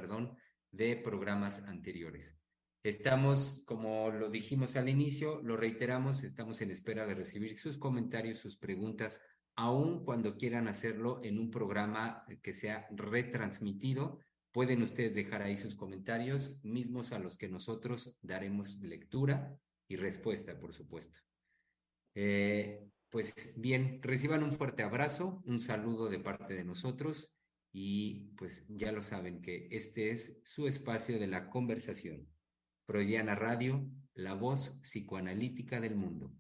de programas anteriores. Estamos, como lo dijimos al inicio, lo reiteramos, estamos en espera de recibir sus comentarios, sus preguntas, aun cuando quieran hacerlo en un programa que sea retransmitido. Pueden ustedes dejar ahí sus comentarios, mismos a los que nosotros daremos lectura y respuesta, por supuesto. Pues bien, reciban un fuerte abrazo, un saludo de parte de nosotros y pues ya lo saben que este es su espacio de la conversación. Freudiana Radio, la voz psicoanalítica del mundo.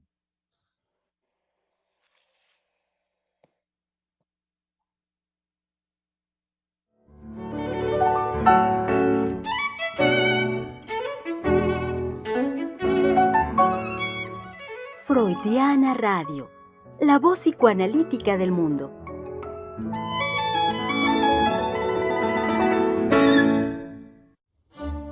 Freudiana Radio, la voz psicoanalítica del mundo.